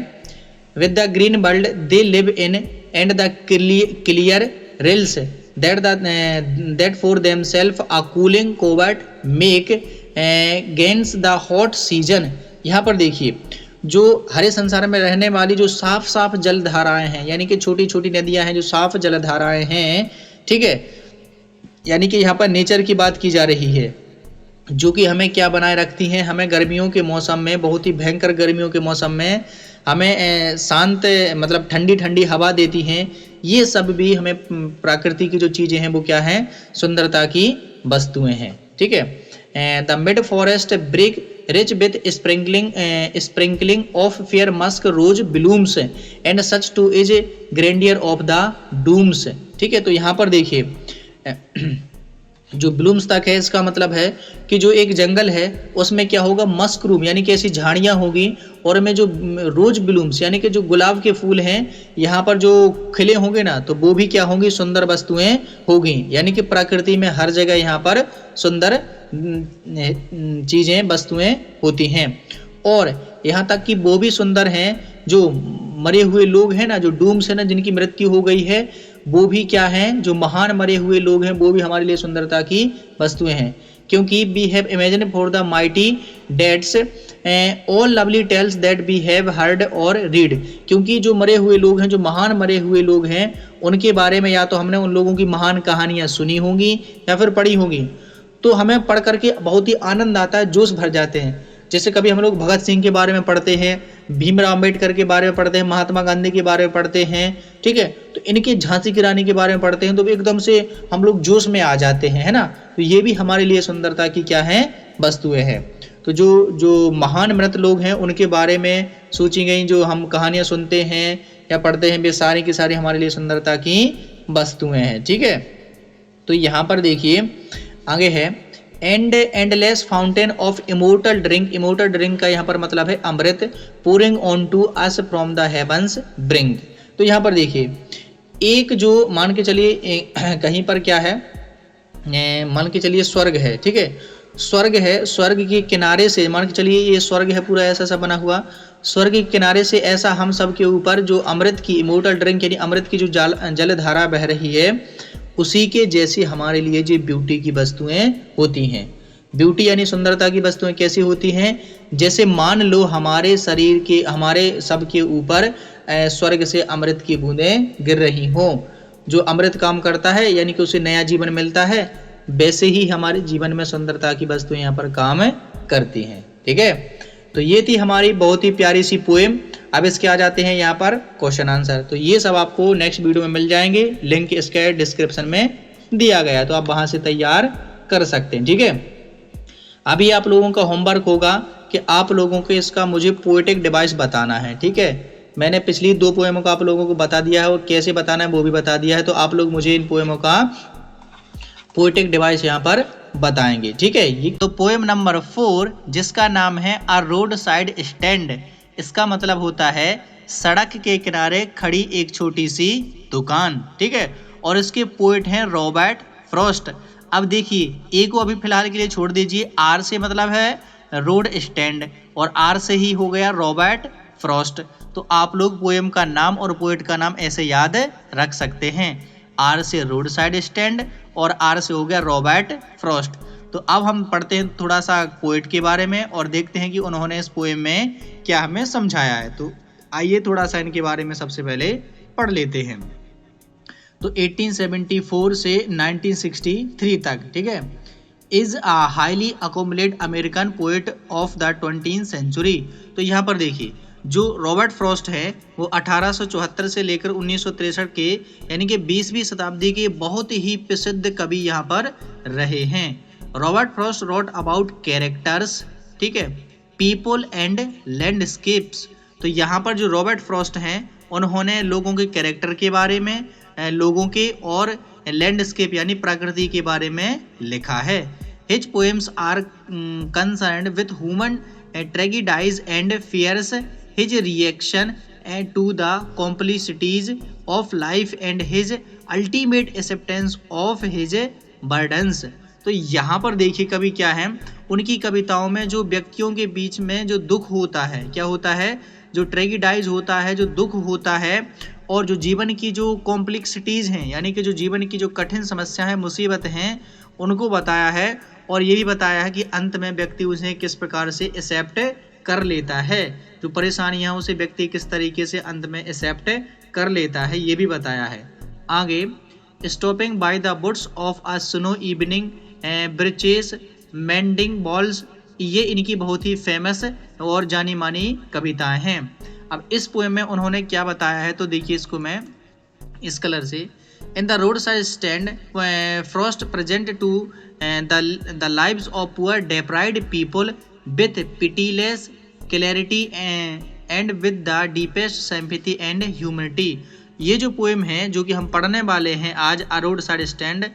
with the green world they live in and the clear reels that for themselves a cooling covert make against the hot season। यहाँ पर देखिए जो हरे संसार में रहने वाली जो साफ साफ जल धाराएं हैं, यानी कि छोटी छोटी नदियां हैं जो साफ जल धाराएं हैं, ठीक है, यानी कि यहाँ पर नेचर की बात की जा रही है, जो कि हमें क्या बनाए रखती हैं, हमें गर्मियों के मौसम में, बहुत ही भयंकर गर्मियों के मौसम में हमें शांत मतलब ठंडी ठंडी हवा देती हैं। ये सब भी हमें प्रकृति की जो चीज़ें हैं वो क्या हैं, सुंदरता की वस्तुएं हैं, ठीक है। The mid forest brake rich with sprinkling of fair musk rose blooms and such too is grandeur of the dooms, ठीक है। तो यहाँ पर देखिए जो ब्लूम्स तक है, इसका मतलब है कि जो एक जंगल है उसमें क्या होगा, मस्करूम यानी कि ऐसी झाड़ियाँ होगी, और में जो रोज ब्लूम्स यानी कि जो गुलाब के फूल हैं यहाँ पर जो खिले होंगे ना, तो वो भी क्या होंगी, सुंदर वस्तुएं होगी, यानी कि प्रकृति में हर जगह यहाँ पर सुंदर चीज़ें वस्तुएं होती हैं। और यहाँ तक कि वो भी सुंदर हैं जो मरे हुए लोग हैं ना, जो डूम्स है ना, जिनकी मृत्यु हो गई है, वो भी क्या हैं, जो महान मरे हुए लोग हैं वो भी हमारे लिए सुंदरता की वस्तुएं हैं। क्योंकि we have imagine for the mighty deads all lovely tales that we have heard or read, क्योंकि जो मरे हुए लोग हैं, जो महान मरे हुए लोग हैं, उनके बारे में या तो हमने उन लोगों की महान कहानियां सुनी होंगी या फिर पढ़ी होंगी, तो हमें पढ़ करके बहुत ही आनंद आता है, जोश भर जाते हैं। जैसे कभी हम लोग भगत सिंह के बारे में पढ़ते हैं, भीमराव अम्बेडकर के बारे में पढ़ते हैं, महात्मा गांधी के बारे में पढ़ते हैं, ठीक है, तो इनके झांसी की रानी के बारे में पढ़ते हैं तो एकदम से हम लोग जोश में आ जाते हैं, है ना। तो ये भी हमारे लिए सुंदरता की क्या है, वस्तुएं हैं। तो जो महान मृत लोग हैं उनके बारे में सोची गई जो हम कहानियां सुनते हैं या पढ़ते हैं, वे सारी की सारी हमारे लिए सुंदरता की वस्तुएं हैं, ठीक है। तो यहाँ पर देखिए आगे है endless fountain of immortal drink. Immortal drink का यहाँ पर मतलब है अमृत। Pouring on to us from the heavens brink. तो यहाँ पर देखिए एक जो मान के चलिए कहीं पर क्या है, मान के चलिए स्वर्ग है, ठीक है, स्वर्ग है, स्वर्ग के किनारे से मान के चलिए ये स्वर्ग है पूरा ऐसा सा बना हुआ, स्वर्ग के किनारे से ऐसा हम सब के ऊपर जो अमृत की इमोर्टल ड्रिंक यानी अमृत की जो जल धारा बह रही है, उसी के जैसी हमारे लिए जो ब्यूटी की वस्तुएं होती हैं। ब्यूटी यानी सुंदरता की वस्तुएं कैसी होती हैं, जैसे मान लो हमारे शरीर के, हमारे सब के ऊपर स्वर्ग से अमृत की बूंदें गिर रही हों। जो अमृत काम करता है यानी कि उसे नया जीवन मिलता है, वैसे ही हमारे जीवन में सुंदरता की वस्तुएं यहाँ पर काम करती हैं, ठीक है। तो ये थी हमारी बहुत ही प्यारी सी पोएम। अब इसके आ जाते हैं यहाँ पर क्वेश्चन आंसर। तो ये सब आपको नेक्स्ट वीडियो में मिल जाएंगे, लिंक इसके डिस्क्रिप्शन में दिया गया है, तो आप वहां से तैयार कर सकते हैं, ठीक है। अभी आप लोगों का होमवर्क होगा कि आप लोगों को इसका मुझे पोएटिक डिवाइस बताना है, ठीक है। मैंने पिछली 2 पोएमों को आप लोगों को बता दिया है और कैसे बताना है वो भी बता दिया है, तो आप लोग मुझे इन पोएमों का पोएटिक डिवाइस यहाँ पर बताएंगे, ठीक है। तो पोएम नंबर 4 जिसका नाम है अ रोड साइड स्टैंड, इसका मतलब होता है सड़क के किनारे खड़ी एक छोटी सी दुकान, ठीक है। और इसके पोएट हैं रॉबर्ट फ्रॉस्ट। अब देखिए ए को अभी फिलहाल के लिए छोड़ दीजिए, आर से मतलब है रोड स्टैंड और आर से ही हो गया रॉबर्ट फ्रॉस्ट। तो आप लोग पोएम का नाम और पोएट का नाम ऐसे याद रख सकते हैं, आर से रोड साइड स्टैंड और आर से हो गया रॉबर्ट फ्रॉस्ट। तो अब हम पढ़ते हैं थोड़ा सा पोएट के बारे में और देखते हैं कि उन्होंने इस पोएम में क्या हमें समझाया है। तो आइए थोड़ा सा इनके बारे में सबसे पहले पढ़ लेते हैं। तो 1874 से 1963 तक, ठीक है, is a highly accommodate American poet of the 20th century. तो यहाँ पर देखिए जो रॉबर्ट फ्रॉस्ट है वो 1874 से लेकर 1963 के यानी कि 20वीं शताब्दी के बहुत ही प्रसिद्ध कवि यहाँ पर रहे हैं। Robert Frost wrote about characters, ठीक है, पीपल एंड लैंडस्केप्स। तो यहाँ पर जो रॉबर्ट फ्रॉस्ट हैं उन्होंने लोगों के कैरेक्टर के बारे में, लोगों के और लैंडस्केप यानी प्रकृति के बारे में लिखा है। His poems are concerned with human tragedies and fears, his reaction to the complexities of life and his ultimate acceptance of his burdens. तो यहाँ पर देखिए कवि क्या है, उनकी कविताओं में जो व्यक्तियों के बीच में जो दुख होता है, क्या होता है, जो ट्रेजेडीज होता है, जो दुख होता है, और जो जीवन की जो कॉम्प्लेक्सिटीज़ हैं यानी कि जो जीवन की जो कठिन समस्या है, मुसीबत हैं, उनको बताया है। और ये भी बताया है कि अंत में व्यक्ति उसे किस प्रकार से एक्सेप्ट कर लेता है, जो परेशानियां उसे व्यक्ति किस तरीके से अंत में एक्सेप्ट कर लेता है, ये भी बताया है। आगे stopping by the woods of a snow evening birches mending walls, ये इनकी बहुत ही फेमस और जानी मानी कविताएं हैं। अब इस पोएम में उन्होंने क्या बताया है, तो देखिए इसको मैं इस कलर से, in the roadside stand Frost present to the lives of poor deprived people with pitiless clarity and with the deepest sympathy and humanity. ये जो पोएम है जो कि हम पढ़ने वाले हैं आज, अ रोड साइड स्टैंड,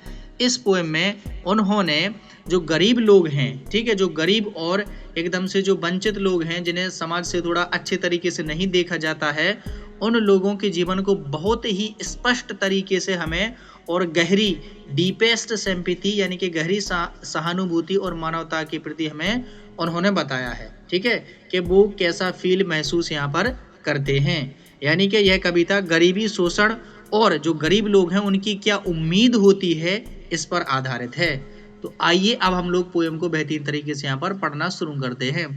इस पोएम में उन्होंने जो गरीब लोग हैं, ठीक है, जो गरीब और एकदम से जो वंचित लोग हैं, जिन्हें समाज से थोड़ा अच्छे तरीके से नहीं देखा जाता है, उन लोगों के जीवन को बहुत ही स्पष्ट तरीके से हमें और गहरी डीपेस्ट सिंपैथी यानी कि गहरी सहानुभूति और मानवता के प्रति हमें उन्होंने बताया है, ठीक है, कि वो कैसा फील महसूस यहाँ पर करते हैं। यानी कि यह कविता गरीबी, शोषण और जो गरीब लोग हैं उनकी क्या उम्मीद होती है, इस पर आधारित है। तो आइए अब हम लोग पोएम को बेहतरीन तरीके से यहाँ पर पढ़ना शुरू करते हैं।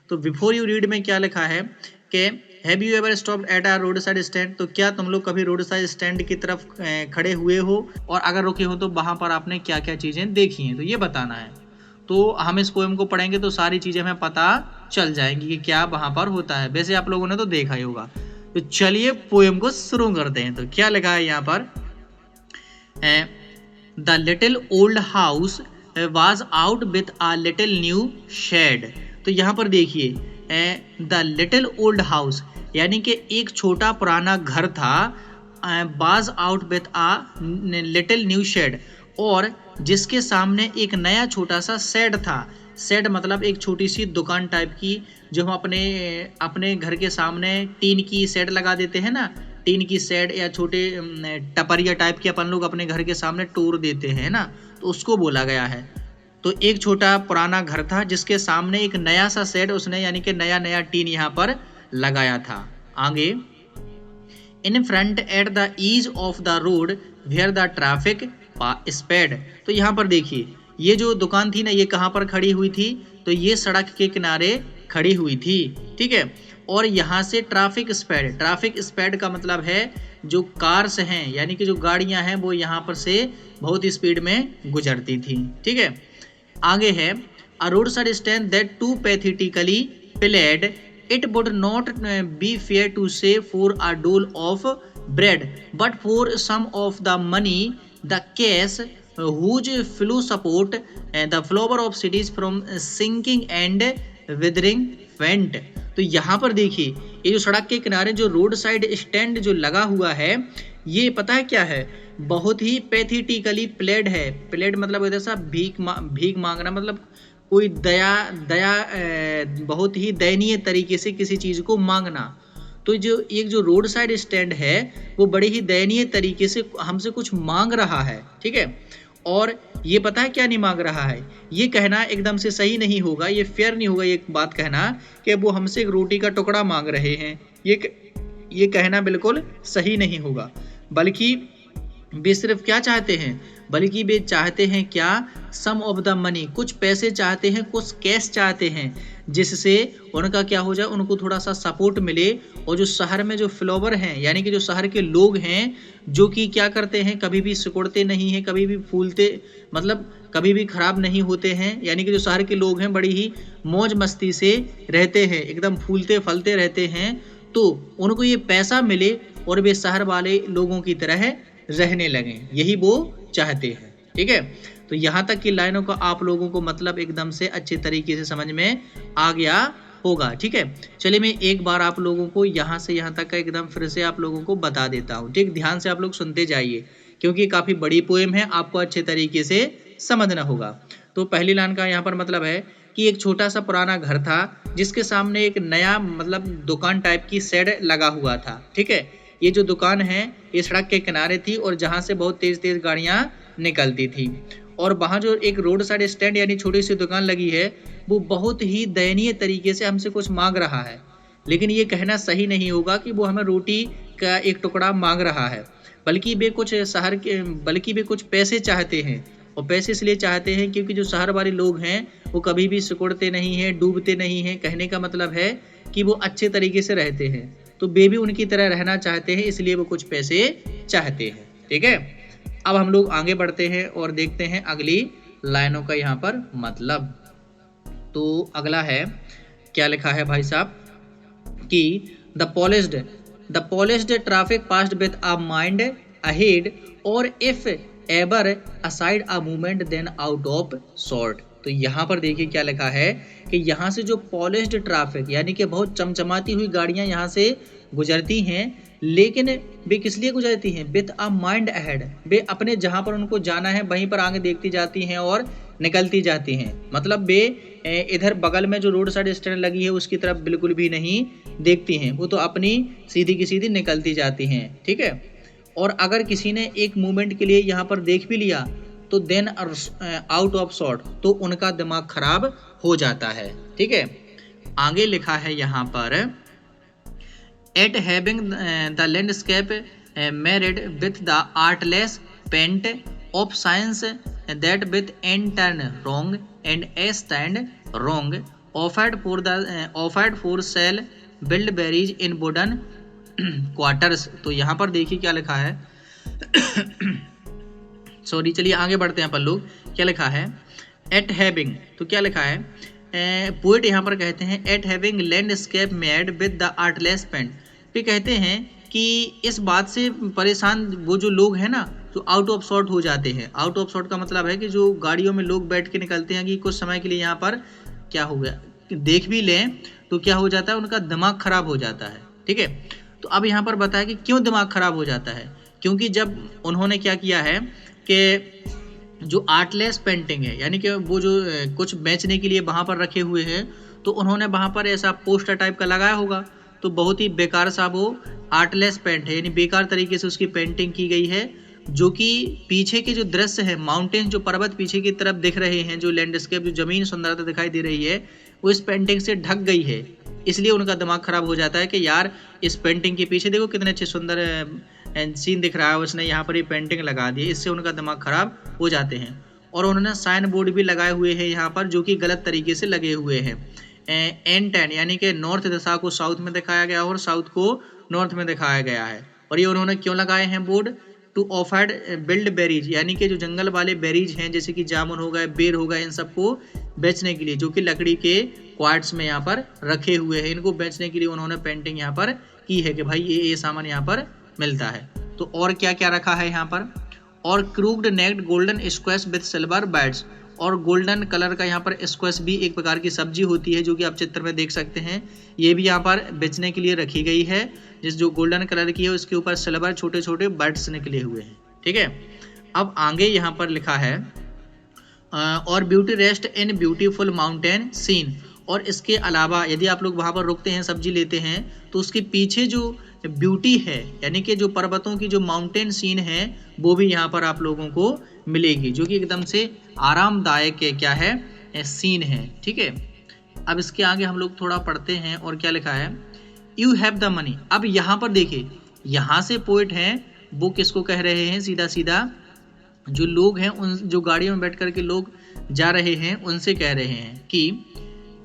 तो बिफोर यू रीड में क्या लिखा है कि have you ever stopped at a roadside stand, तो क्या तुम लोग कभी रोड साइड स्टैंड की तरफ खड़े हुए हो, और अगर रुके हो तो वहां पर आपने क्या क्या चीजें देखी हैं, तो ये बताना है। तो हम इस पोएम को पढ़ेंगे तो सारी चीजें हमें पता चल जाएंगी कि क्या वहां पर होता है। वैसे आप लोगों ने तो देखा ही होगा। तो चलिए पोएम को शुरू करते हैं। तो क्या लिखा है यहाँ पर, the little old house was out with a little new shed. तो यहाँ पर देखिए द लिटिल ओल्ड हाउस यानी कि एक छोटा पुराना घर था, was out with a little new shed, और जिसके सामने एक नया छोटा सा शेड था। शेड मतलब एक छोटी सी दुकान टाइप की, जो हम अपने घर के सामने टीन की शेड लगा देते हैं ना, टीन की शेड या छोटे टपरिया टाइप के अपन लोग अपने घर के सामने टोर देते हैं ना, तो उसको बोला गया है। तो एक छोटा पुराना घर था जिसके सामने एक नया सा शेड उसने यानी कि नया नया टीन यहाँ पर लगाया था। आगे, in front at the edge of the road where the traffic sped. तो यहाँ पर देखिए ये जो दुकान थी ना, ये कहाँ पर खड़ी हुई थी, तो ये सड़क के किनारे खड़ी हुई थी, ठीक है। और यहाँ से ट्रैफिक स्पेड का मतलब है जो कार्स हैं यानी कि जो गाड़ियां हैं वो यहाँ पर से बहुत स्पीड में गुजरती थी, ठीक है। आगे है, a roadside stand that too pathetically pled it would not be fair to say for a dole of bread but for some of the money the cash whose flow support the flower of cities from sinking and withering faint. तो यहाँ पर देखिए ये जो सड़क के किनारे जो रोड साइड स्टैंड जो लगा हुआ है, ये पता है क्या है, बहुत ही पैथेटिकली प्लेड है। प्लेड मतलब ऐसा भीख मांगना, मतलब कोई बहुत ही दयनीय तरीके से किसी चीज को मांगना। तो जो एक जो रोड साइड स्टैंड है वो बड़े ही दयनीय तरीके से हमसे कुछ मांग रहा है, ठीक है। और ये पता है क्या नहीं मांग रहा है, ये कहना एकदम से सही नहीं होगा, ये फेयर नहीं होगा ये बात कहना कि वो हमसे एक रोटी का टुकड़ा मांग रहे हैं, ये कहना बिल्कुल सही नहीं होगा। बल्कि वे सिर्फ क्या चाहते हैं, बल्कि वे चाहते हैं क्या, सम ऑफ द मनी, कुछ पैसे चाहते हैं, कुछ कैश चाहते हैं, जिससे उनका क्या हो जाए, उनको थोड़ा सा सपोर्ट मिले। और जो शहर में जो फ्लावर हैं यानी कि जो शहर के लोग हैं जो कि क्या करते हैं, कभी भी सिकुड़ते नहीं हैं, कभी भी फूलते मतलब कभी भी खराब नहीं होते हैं, यानी कि जो शहर के लोग हैं बड़ी ही मौज मस्ती से रहते हैं, एकदम फूलते फलते रहते हैं। तो उनको ये पैसा मिले और वे शहर वाले लोगों की तरह रहने लगे, यही वो चाहते हैं, ठीक है। तो यहाँ तक की लाइनों का आप लोगों को मतलब एकदम से अच्छे तरीके से समझ में आ गया होगा, ठीक है। चलिए मैं एक बार आप लोगों को यहाँ से यहाँ तक का एकदम फिर से आप लोगों को बता देता हूँ, ठीक। ध्यान से आप लोग सुनते जाइए क्योंकि काफी बड़ी पोएम है, आपको अच्छे तरीके से समझना होगा। तो पहली लाइन का यहाँ पर मतलब है कि एक छोटा सा पुराना घर था जिसके सामने एक नया मतलब दुकान टाइप की शेड लगा हुआ था, ठीक है। ये जो दुकान है ये सड़क के किनारे थी और जहां से बहुत तेज तेज गाड़ियां निकलती थी। और वहां जो एक रोड साइड स्टैंड यानी छोटी सी दुकान लगी है वो बहुत ही दयनीय तरीके से हमसे कुछ मांग रहा है, लेकिन ये कहना सही नहीं होगा कि वो हमें रोटी का एक टुकड़ा मांग रहा है, बल्कि वे कुछ पैसे चाहते हैं। और पैसे इसलिए चाहते हैं क्योंकि जो शहर वाले लोग हैं वो कभी भी सिकुड़ते नहीं हैं, डूबते नहीं हैं। कहने का मतलब है कि वो अच्छे तरीके से रहते हैं, तो वे भी उनकी तरह रहना चाहते हैं, इसलिए वो कुछ पैसे चाहते हैं, ठीक है। अब हम लोग आगे बढ़ते हैं और देखते हैं अगली लाइनों का यहाँ पर मतलब। तो अगला है, क्या लिखा है भाई साहब कि the polished traffic passed with a mind ahead or if ever aside a movement then out of sort. तो यहाँ पर देखिए क्या लिखा है कि यहाँ से जो पॉलिश्ड ट्रैफिक यानी कि बहुत चमचमाती हुई गाड़ियां यहाँ से गुजरती हैं, लेकिन वे किस लिए गुजरती हैं, विथ अ माइंड अहेड, वे अपने जहां पर उनको जाना है वहीं पर आगे देखती जाती हैं और निकलती जाती हैं। मतलब वे इधर बगल में जो रोड साइड स्टैंड लगी है उसकी तरफ बिल्कुल भी नहीं देखती हैं, वो तो अपनी सीधी की सीधी निकलती जाती हैं, ठीक है। और अगर किसी ने एक मोमेंट के लिए यहाँ पर देख भी लिया तो देन आउट ऑफ सॉर्ट, तो उनका दिमाग खराब हो जाता है, ठीक है। आगे लिखा है यहाँ पर at having the landscape marred with the artless paint of signs that with N turned wrong and a stand wrong offered for sale wild berries in wooden quarts. तो यहाँ पर देखिए क्या लिखा है सॉरी, चलिए आगे बढ़ते हैं अपन लोग। क्या लिखा है? एट हैविंग, तो क्या लिखा है? पोएट यहाँ पर कहते हैं at having landscape marred with the artless paint. फिर कहते हैं कि इस बात से परेशान वो जो लोग हैं ना, जो आउट ऑफ सॉर्ट हो जाते हैं। आउट ऑफ सॉर्ट का मतलब है कि जो गाड़ियों में लोग बैठ के निकलते हैं कि कुछ समय के लिए यहाँ पर क्या हो गया, देख भी लें तो क्या हो जाता है, उनका दिमाग खराब हो जाता है। ठीक है, तो अब यहाँ पर बताया कि क्यों दिमाग खराब हो जाता है। क्योंकि जब उन्होंने क्या किया है कि जो आर्टलेस पेंटिंग है, यानी कि वो जो कुछ बेचने के लिए वहाँ पर रखे हुए हैं, तो उन्होंने वहाँ पर ऐसा पोस्टर टाइप का लगाया होगा, तो बहुत ही बेकार सा वो आर्टलेस पेंट है, यानी बेकार तरीके से उसकी पेंटिंग की गई है। जो कि पीछे के जो दृश्य है, माउंटेन जो पर्वत पीछे की तरफ दिख रहे हैं, जो लैंडस्केप, जो जमीन सुंदरता दिखाई दे रही है, वो इस पेंटिंग से ढक गई है। इसलिए उनका दिमाग खराब हो जाता है कि यार इस पेंटिंग के पीछे देखो कितने अच्छे सुंदर सीन दिख रहा है, उसने यहाँ पर ये पेंटिंग लगा दी। इससे उनका दिमाग खराब हो जाते हैं। और उन्होंने साइन बोर्ड भी लगाए हुए हैं यहाँ पर, जो कि गलत तरीके से लगे हुए हैं। N10 यानी कि नॉर्थ दिशा को साउथ में दिखाया गया और साउथ को नॉर्थ में दिखाया गया है। और ये उन्होंने क्यों लगाए हैं board? To offered wild berries, यानी कि जो जंगल वाले बेरीज हैं, जैसे कि जामुन हो गए, बेर हो गए, इन सबको बेचने के लिए, जो कि लकड़ी के क्वार्ट्स में यहाँ पर रखे हुए हैं, इनको बेचने के लिए उन्होंने पेंटिंग यहाँ पर की है कि भाई ये सामान यहाँ पर मिलता है। तो और क्या क्या रखा है यहाँ पर? और crooked necked golden squash with silver warts, और गोल्डन कलर का यहाँ पर स्क्वैश भी एक प्रकार की सब्जी होती है, जो कि आप चित्र में देख सकते हैं। ये भी यहाँ पर बेचने के लिए रखी गई है। जिस जो गोल्डन कलर की है उसके ऊपर सिल्वर छोटे छोटे बर्ड्स निकले हुए हैं। ठीक है, अब आगे यहाँ पर लिखा है और beauty rest in beautiful mountain scene. और इसके अलावा यदि आप लोग वहाँ पर रुकते हैं, सब्जी लेते हैं, तो उसके पीछे जो ब्यूटी है, यानी कि जो पर्वतों की जो माउंटेन सीन है, वो भी यहाँ पर आप लोगों को मिलेगी, जो कि एकदम से आरामदायक क्या है, सीन है। ठीक है, अब इसके आगे हम लोग थोड़ा पढ़ते हैं और क्या लिखा है? You have the money. अब यहाँ पर देखिए, यहाँ से पोइट हैं, वो किसको कह रहे हैं? सीधा सीधा जो लोग हैं, उन जो गाड़ियों में बैठ कर के लोग जा रहे हैं, उनसे कह रहे हैं कि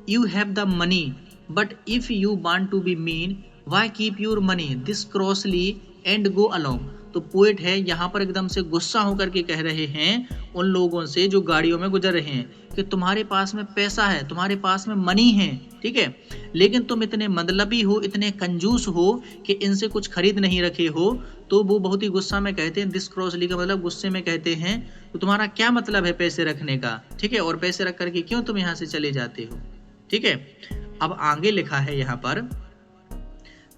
you have the money but if you want to be mean why keep your money this crossly and go along. तो पोएट है यहाँ पर एकदम से गुस्सा होकर के कह रहे हैं उन लोगों से जो गाड़ियों में गुजर रहे हैं कि तुम्हारे पास में पैसा है, तुम्हारे पास में मनी है, ठीक है, लेकिन तुम इतने मतलबी हो, इतने कंजूस हो कि इनसे कुछ खरीद नहीं रखे हो। तो वो बहुत ही गुस्सा में कहते हैं, दिस क्रॉसली का मतलब गुस्से में कहते हैं, तो तुम्हारा क्या मतलब है पैसे रखने का, ठीक है, और पैसे रख करके क्यों तुम यहाँ से चले जाते हो। ठीक है, अब आगे लिखा है यहाँ पर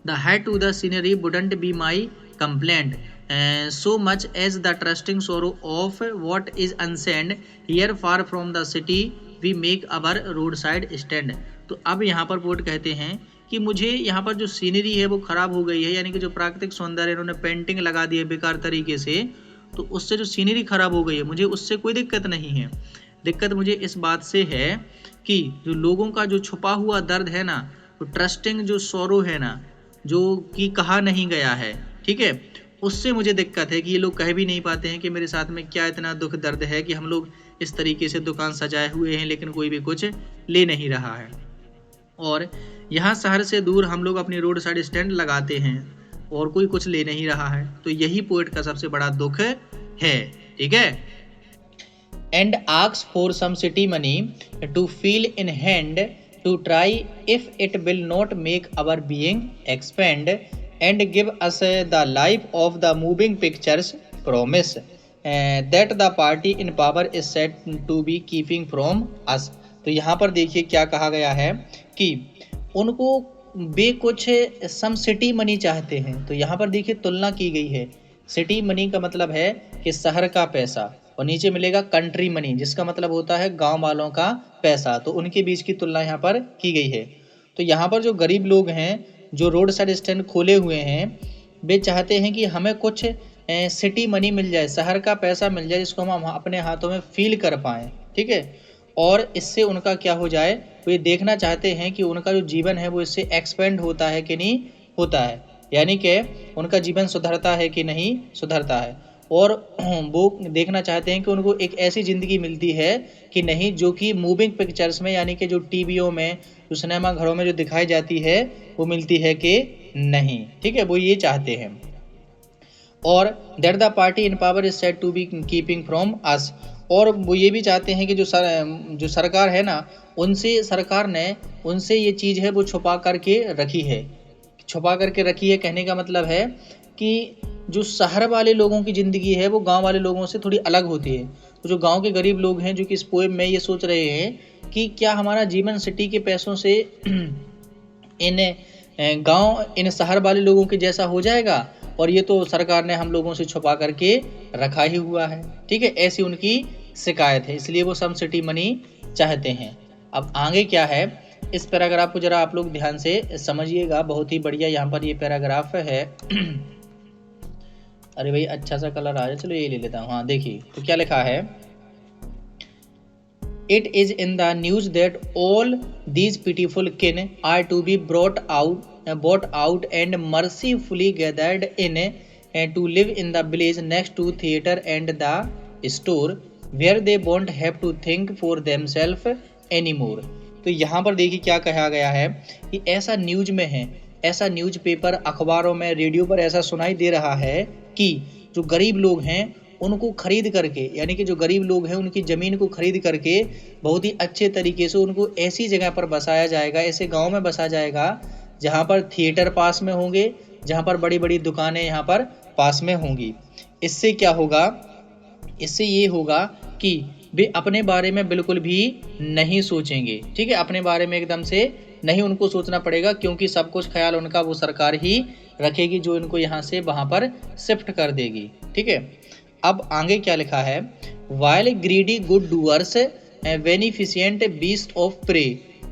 the hurt to the scenery wouldn't be my complaint so much as the trusting sorrow of what is unseen here far from the city we make our roadside stand। तो अब यहाँ पर पोएट कहते हैं कि मुझे यहाँ पर जो सीनरी है वो खराब हो गई है, यानी कि जो प्राकृतिक सौंदर्य इन्होंने पेंटिंग लगा दी है बेकार तरीके से, तो उससे जो सीनरी खराब हो गई है, मुझे उससे कोई दिक्कत नहीं है। दिक्कत मुझे इस बात से है कि जो लोगों का जो छुपा हुआ दर्द है ना, तो ट्रस्टिंग जो सोरो है ना, जो कि कहा नहीं गया है, ठीक है, उससे मुझे दिक्कत है कि ये लोग कह भी नहीं पाते हैं कि मेरे साथ में क्या इतना दुख दर्द है कि हम लोग इस तरीके से दुकान सजाए हुए हैं लेकिन कोई भी कुछ ले नहीं रहा है। और यहाँ शहर से दूर हम लोग अपनी रोड साइड स्टैंड लगाते हैं और कोई कुछ ले नहीं रहा है। तो यही पोएट का सबसे बड़ा दुख है। ठीक है, and asks for some city money to feel in hand to try if it will not make our being expand and give us the life of the moving pictures promise that the party in power is said to be keeping from us। तो यहाँ पर देखिए क्या कहा गया है कि उनको वे कुछ सम सिटी मनी चाहते हैं। तो यहाँ पर देखिए तुलना की गई है, सिटी मनी का मतलब है कि शहर का पैसा, और नीचे मिलेगा कंट्री मनी जिसका मतलब होता है गांव वालों का पैसा। तो उनके बीच की तुलना यहाँ पर की गई है। तो यहाँ पर जो गरीब लोग हैं जो रोड साइड स्टैंड खोले हुए हैं, वे चाहते हैं कि हमें कुछ सिटी मनी मिल जाए, शहर का पैसा मिल जाए, जिसको हम अपने हाथों में फील कर पाएँ, ठीक है, और इससे उनका क्या हो जाए, वो ये देखना चाहते हैं कि उनका जो जीवन है वो इससे एक्सपेंड होता है कि नहीं होता है, यानी कि उनका जीवन सुधरता है कि नहीं सुधरता है। और वो देखना चाहते हैं कि उनको एक ऐसी ज़िंदगी मिलती है कि नहीं जो कि मूविंग पिक्चर्स में यानी कि जो टीवियों में जो सिनेमा घरों में जो दिखाई जाती है वो मिलती है कि नहीं। ठीक है, वो ये चाहते हैं। और that the party in power is said to be keeping from us, और वो ये भी चाहते हैं कि जो सरकार है ना, सरकार ने उनसे ये चीज़ है वो छुपा करके रखी है। छुपा करके रखी है कहने का मतलब है कि जो शहर वाले लोगों की ज़िंदगी है वो गांव वाले लोगों से थोड़ी अलग होती है। तो जो गांव के गरीब लोग हैं जो कि इस पोएम में ये सोच रहे हैं कि क्या हमारा जीवन सिटी के पैसों से इन शहर वाले लोगों के जैसा हो जाएगा, और ये तो सरकार ने हम लोगों से छुपा करके रखा ही हुआ है। ठीक है, ऐसी उनकी शिकायत है, इसलिए वो सम सिटी मनी चाहते हैं। अब आगे क्या है इस पैराग्राफ को जरा आप लोग ध्यान से समझिएगा, बहुत ही बढ़िया यहाँ पर ये पैराग्राफ है। अरे भाई अच्छा सा कलर आ जाए, चलो ये ले लेता हूँ। हाँ देखिए तो क्या लिखा है, It is in the news that all these pitiful kin are to be brought out and mercifully gathered in to live in the village next to theatre and the store, where they won't have to think for themselves anymore। तो यहाँ पर देखिए क्या कहा गया है कि ऐसा न्यूज में है, ऐसा न्यूज़पेपर अखबारों में रेडियो पर ऐसा सुनाई दे रहा है कि जो गरीब लोग हैं उनको खरीद करके, यानी कि जो गरीब लोग हैं उनकी ज़मीन को खरीद करके बहुत ही अच्छे तरीके से उनको ऐसी जगह पर बसाया जाएगा, ऐसे गांव में बसा जाएगा जहां पर थिएटर पास में होंगे, जहां पर बड़ी बड़ी दुकानें यहाँ पर पास में होंगी। इससे क्या होगा, इससे ये होगा कि वे अपने बारे में बिल्कुल भी नहीं सोचेंगे। ठीक है, अपने बारे में एकदम से नहीं उनको सोचना पड़ेगा, क्योंकि सब कुछ ख्याल उनका वो सरकार ही रखेगी जो इनको यहाँ से वहाँ पर शिफ्ट कर देगी। ठीक है, अब आगे क्या लिखा है, while greedy good doers beneficent beast of prey.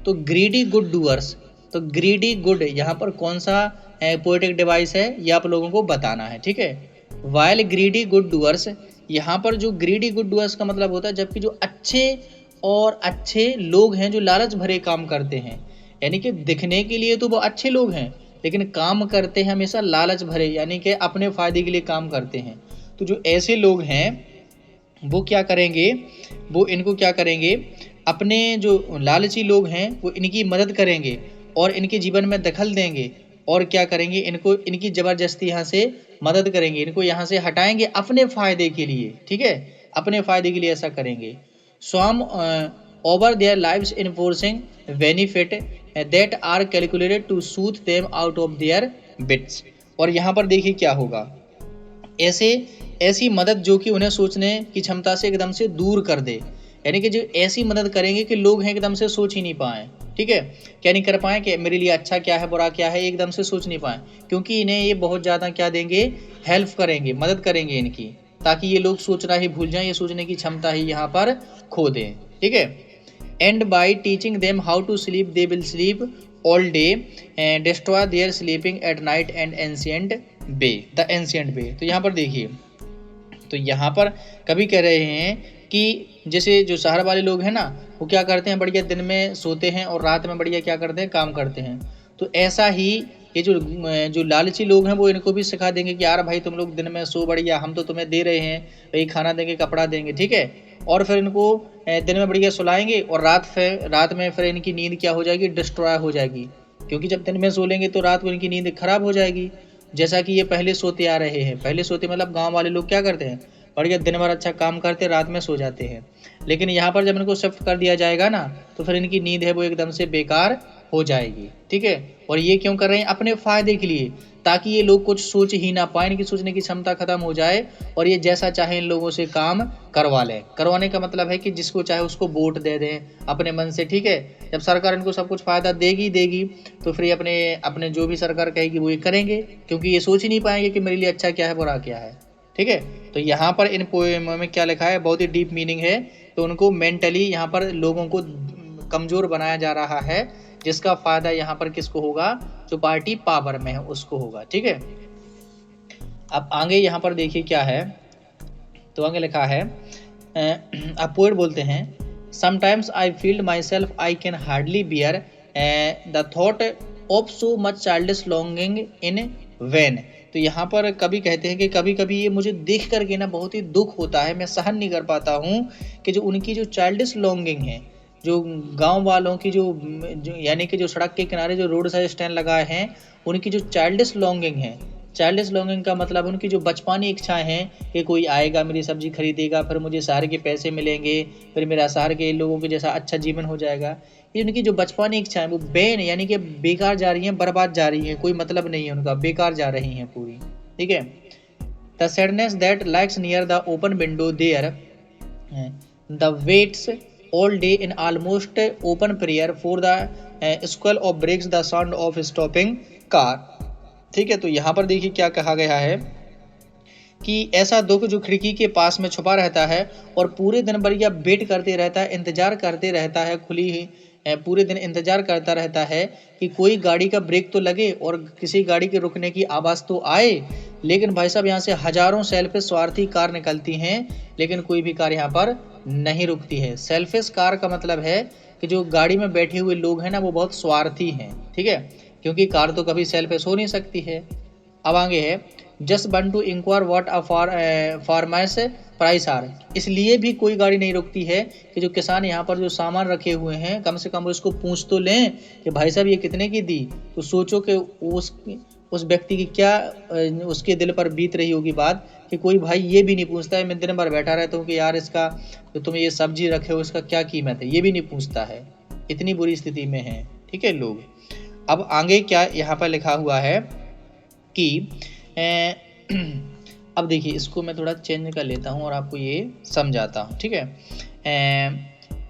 तो ग्रीडी गुड डूअर्स, तो ग्रीडी गुड यहाँ पर कौन सा पोएटिक डिवाइस है ये आप लोगों को बताना है। ठीक है, वाइल ग्रीडी गुड डूअर्स, यहाँ पर जो ग्रीडी गुड डूअर्स का मतलब होता है जबकि जो अच्छे लोग हैं जो लालच भरे काम करते हैं, यानी कि दिखने के लिए तो वो अच्छे लोग हैं लेकिन काम करते हैं हमेशा लालच भरे, यानी कि अपने फायदे के लिए काम करते हैं। तो जो ऐसे लोग हैं वो क्या करेंगे, वो इनको क्या करेंगे, अपने जो लालची लोग हैं वो इनकी मदद करेंगे और इनके जीवन में दखल देंगे, और क्या करेंगे, इनको इनकी ज़बरदस्ती यहाँ से मदद करेंगे, इनको यहाँ से हटाएंगे अपने फ़ायदे के लिए। ठीक है, अपने फ़ायदे के लिए ऐसा करेंगे। Swarm over their lives enforcing benefit that are calculated to soothe them out of their bits. और यहाँ पर देखिए क्या होगा, ऐसी मदद जो कि उन्हें सोचने की क्षमता से एकदम से दूर कर दे, यानी कि जो ऐसी मदद करेंगे कि लोग हैं एकदम से सोच ही नहीं पाएँ। ठीक है, क्या नहीं कर पाएँ कि मेरे लिए अच्छा क्या है बुरा क्या है, एकदम से सोच नहीं पाएँ, क्योंकि इन्हें ये बहुत ज़्यादा क्या देंगे, हेल्प करेंगे, मदद करेंगे इनकी, ताकि ये लोग सोचना ही भूल जाएं, ये सोचने की क्षमता ही यहाँ पर खो दें। ठीक है, and by teaching them how to sleep they will sleep all day and destroy their sleeping at night and ancient bay, the ancient bay. तो यहाँ पर देखिए, तो यहाँ पर कभी कह रहे हैं कि जैसे जो शहर वाले लोग हैं ना वो क्या करते हैं, बढ़िया दिन में सोते हैं और रात में बढ़िया क्या करते हैं, काम करते हैं। तो ऐसा ही ये जो लालची लोग हैं वो इनको भी सिखा देंगे कि यार भाई तुम लोग दिन में सो, बढ़िया हम तो तुम्हें दे रहे हैं भाई, खाना देंगे कपड़ा देंगे। ठीक है, और फिर इनको दिन में बढ़िया सुलाएंगे और रात में फिर इनकी नींद क्या हो जाएगी, डिस्ट्रॉय हो जाएगी, क्योंकि जब दिन में सो लेंगे तो रात को इनकी नींद खराब हो जाएगी, जैसा कि ये पहले सोते आ रहे हैं। पहले सोते मतलब गांव वाले लोग क्या करते हैं, बढ़िया दिन भर अच्छा काम करते, रात में सो जाते हैं। लेकिन यहाँ पर जब इनको शिफ्ट कर दिया जाएगा ना तो फिर इनकी नींद है वो एकदम से बेकार हो जाएगी। ठीक है, और ये क्यों कर रहे हैं, अपने फायदे के लिए, ताकि ये लोग कुछ सोच ही ना पाए, इनकी सोचने की क्षमता खत्म हो जाए और ये जैसा चाहे इन लोगों से काम करवा लें। करवाने का मतलब है कि जिसको चाहे उसको वोट दे दें अपने मन से। ठीक है, जब सरकार इनको सब कुछ फायदा देगी तो फिर अपने जो भी सरकार कहेगी वो ये करेंगे, क्योंकि ये सोच ही नहीं पाएंगे कि मेरे लिए अच्छा क्या है बुरा क्या है। ठीक है, तो यहाँ पर इन पोएम में क्या लिखा है, बहुत ही डीप मीनिंग है। तो उनको मेंटली यहाँ पर लोगों को कमज़ोर बनाया जा रहा है, जिसका फ़ायदा यहाँ पर किसको होगा, जो पार्टी पावर में है उसको होगा। ठीक है, अब आगे यहाँ पर देखिए क्या है, तो आगे लिखा है, अब पोएट बोलते हैं, sometimes I feel myself I can hardly bear the thought of so much childish longing in vain. तो तो यहाँ पर कवि कहते हैं कि कभी कभी ये मुझे देख करके ना बहुत ही दुख होता है, मैं सहन नहीं कर पाता हूँ कि जो उनकी जो चाइल्डिश लॉन्गिंग है, जो गांव वालों की जो यानी कि जो सड़क के किनारे जो रोड साइड स्टैंड लगाए हैं, उनकी जो चाइल्डिश लॉन्गिंग है, चाइल्डिश लॉन्गिंग का मतलब उनकी जो बचपनी इच्छाएं हैं कि कोई आएगा मेरी सब्जी खरीदेगा, फिर मुझे शहर के पैसे मिलेंगे, फिर मेरा शहर के लोगों के जैसा अच्छा जीवन हो जाएगा, ये उनकी जो बचपनी इच्छाएं वो बेन यानी कि बेकार जा रही हैं, बर्बाद जा रही हैं, कोई मतलब नहीं है उनका, बेकार जा रही हैं पूरी। ठीक है। The sadness that lurks near the open window there the waits all day in almost open prayer for the squall of breaks the sound of stopping car। ठीक है। तो यहाँ पर देखिए क्या कहा गया है कि ऐसा दुख जो खिड़की के पास में छुपा रहता है और पूरे दिन भर यह वेट करते रहता है, इंतजार करते रहता है, खुली ही पूरे दिन इंतजार करता रहता है कि कोई गाड़ी का ब्रेक तो लगे और किसी गाड़ी के रुकने की आवाज़ तो आए। लेकिन भाई साहब यहाँ से हजारों सेल्फिश स्वार्थी कार निकलती हैं, लेकिन कोई भी कार यहाँ पर नहीं रुकती है। सेल्फिश कार का मतलब है कि जो गाड़ी में बैठे हुए लोग हैं ना वो बहुत स्वार्थी हैं। ठीक है, क्योंकि कार तो कभी सेल्फिश हो नहीं सकती है। अब आगे है just one to inquire what a farmer's price are. इसलिए भी कोई गाड़ी नहीं रुकती है कि जो किसान यहाँ पर जो सामान रखे हुए हैं कम से कम उसको पूछ तो लें कि भाई साहब ये कितने की दी। तो सोचो कि उस व्यक्ति की क्या उसके दिल पर बीत रही होगी बात कि कोई भाई ये भी नहीं पूछता है। मैं दिन भर बैठा रहता हूँ कि यार इसका जो तुम ये सब्जी रखे हो इसका क्या कीमत है, ये भी नहीं पूछता है। इतनी बुरी स्थिति में है। ठीक है लोग। अब आगे क्या यहाँ पर लिखा हुआ है कि अब देखिए इसको मैं थोड़ा चेंज कर लेता हूँ और आपको ये समझाता हूँ। ठीक है।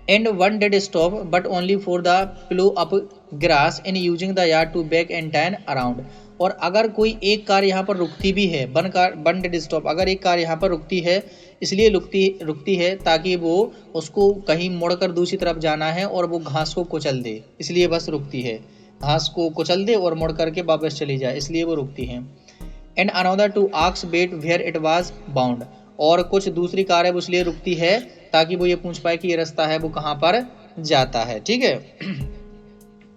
And one did stop but only for the plough up grass in using the yard to back and turn around. और अगर कोई एक कार यहाँ पर रुकती भी है, वन डेड स्टॉप, अगर एक कार यहाँ पर रुकती है इसलिए रुकती है ताकि वो उसको कहीं मुड़कर दूसरी तरफ जाना है और वो घास को कुचल दे, इसलिए बस रुकती है। घास को कुचल दे और मुड़ करके वापस चली जाए, इसलिए वो रुकती है। एंड अनदर टू आक्स bet where it was bound. और कुछ दूसरी कार है वो इसलिए रुकती है ताकि वो ये पूछ पाए कि ये रास्ता है वो कहाँ पर जाता है। ठीक है।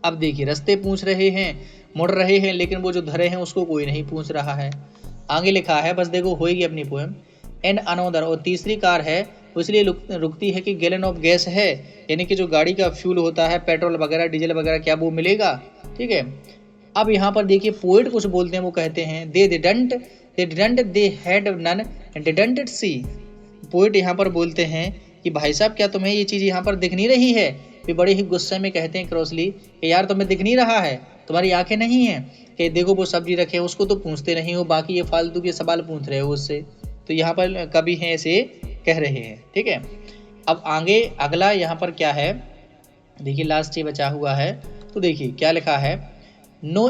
अब देखिए रास्ते पूछ रहे हैं, मुड़ रहे हैं, लेकिन वो जो धरे हैं उसको कोई नहीं पूछ रहा है। आगे लिखा है, बस देखो होएगी अपनी पोएम। एंड अनदर, और तीसरी कार है वो इसलिए रुकती है कि गैलन ऑफ गैस है, यानी कि जो गाड़ी का फ्यूल होता है, पेट्रोल वगैरह डीजल वगैरह, क्या वो मिलेगा। ठीक है। अब यहाँ पर देखिए पोएट कुछ बोलते हैं, वो कहते हैं they didn't they had none didn't it see. Poet यहाँ पर बोलते हैं कि भाई साहब क्या तुम्हें ये चीज़ यहाँ पर दिख नहीं रही है। वे बड़े ही गुस्से में कहते हैं क्रॉसली कि यार तुम्हें दिख नहीं रहा है, तुम्हारी आंखें नहीं हैं कि देखो वो सब्जी रखे हैं उसको तो पूछते नहीं हो, बाकी ये फालतू के सवाल पूछ रहे हो उससे। तो यहाँ पर कवि हैं ऐसे कह रहे हैं। ठीक है। अब आगे अगला यहाँ पर क्या है देखिए, लास्ट ये बचा हुआ है। तो देखिए क्या लिखा है, नो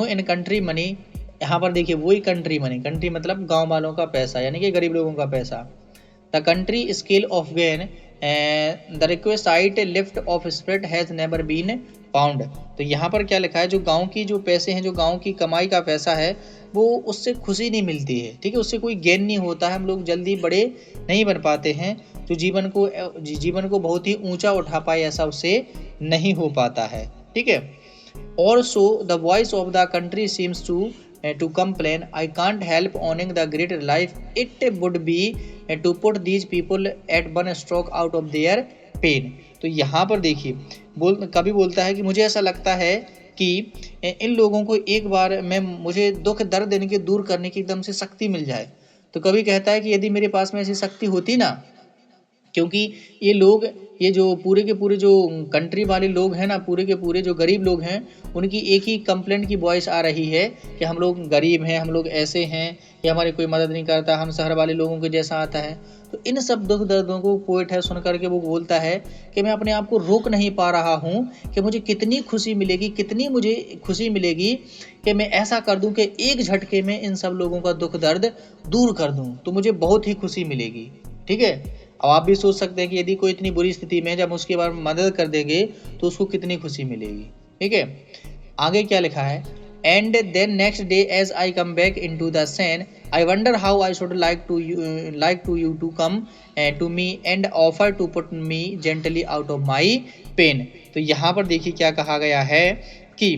इन कंट्री मनी। यहाँ पर देखिए वही कंट्री मनी, कंट्री मतलब गांव वालों का पैसा, यानी कि गरीब लोगों का पैसा। The country scale of gain the requisite lift of spirit has never been found. तो यहाँ पर क्या लिखा है, जो गांव की जो पैसे हैं, जो गांव की कमाई का पैसा है, वो उससे खुशी नहीं मिलती है। ठीक है, उससे कोई गेन नहीं होता है, हम लोग जल्दी बड़े नहीं बन पाते हैं, जो जीवन को बहुत ही ऊंचा उठा पाए ऐसा उससे नहीं हो पाता है। ठीक है। Also the voice of the country seems to complain, I can't help owning the great life it would be to put these people at one stroke out of their pain। तो यहाँ पर देखिए कभी बोलता है कि मुझे ऐसा लगता है कि इन लोगों को एक बार में मुझे दुख दर्द देने के दूर करने की एकदम से शक्ति मिल जाए। तो कभी कहता है कि यदि मेरे पास में ऐसी शक्ति होती ना, क्योंकि ये लोग, ये जो पूरे के पूरे जो कंट्री वाले लोग हैं ना, पूरे के पूरे जो गरीब लोग हैं, उनकी एक ही कंप्लेंट की वॉइस आ रही है कि हम लोग गरीब हैं, हम लोग ऐसे हैं, ये हमारी कोई मदद नहीं करता, हम शहर वाले लोगों के जैसा आता है। तो इन सब दुख दर्दों को पोएट है सुन करके वो बोलता है कि मैं अपने आप को रोक नहीं पा रहा हूँ कि मुझे कितनी खुशी मिलेगी, कितनी मुझे खुशी मिलेगी कि मैं ऐसा कर दूँ कि एक झटके में इन सब लोगों का दुख दर्द दूर कर दूँ, तो मुझे बहुत ही खुशी मिलेगी। ठीक है। अब आप भी सोच सकते हैं कि यदि कोई इतनी बुरी स्थिति में है, जब उसके बाद मदद कर देंगे तो उसको कितनी खुशी मिलेगी। ठीक है। आगे क्या लिखा है, and then next day as I come back into the sane I wonder how I should like to you to come to me and offer to put me gently out of my pain. तो यहाँ पर देखिए क्या कहा गया है कि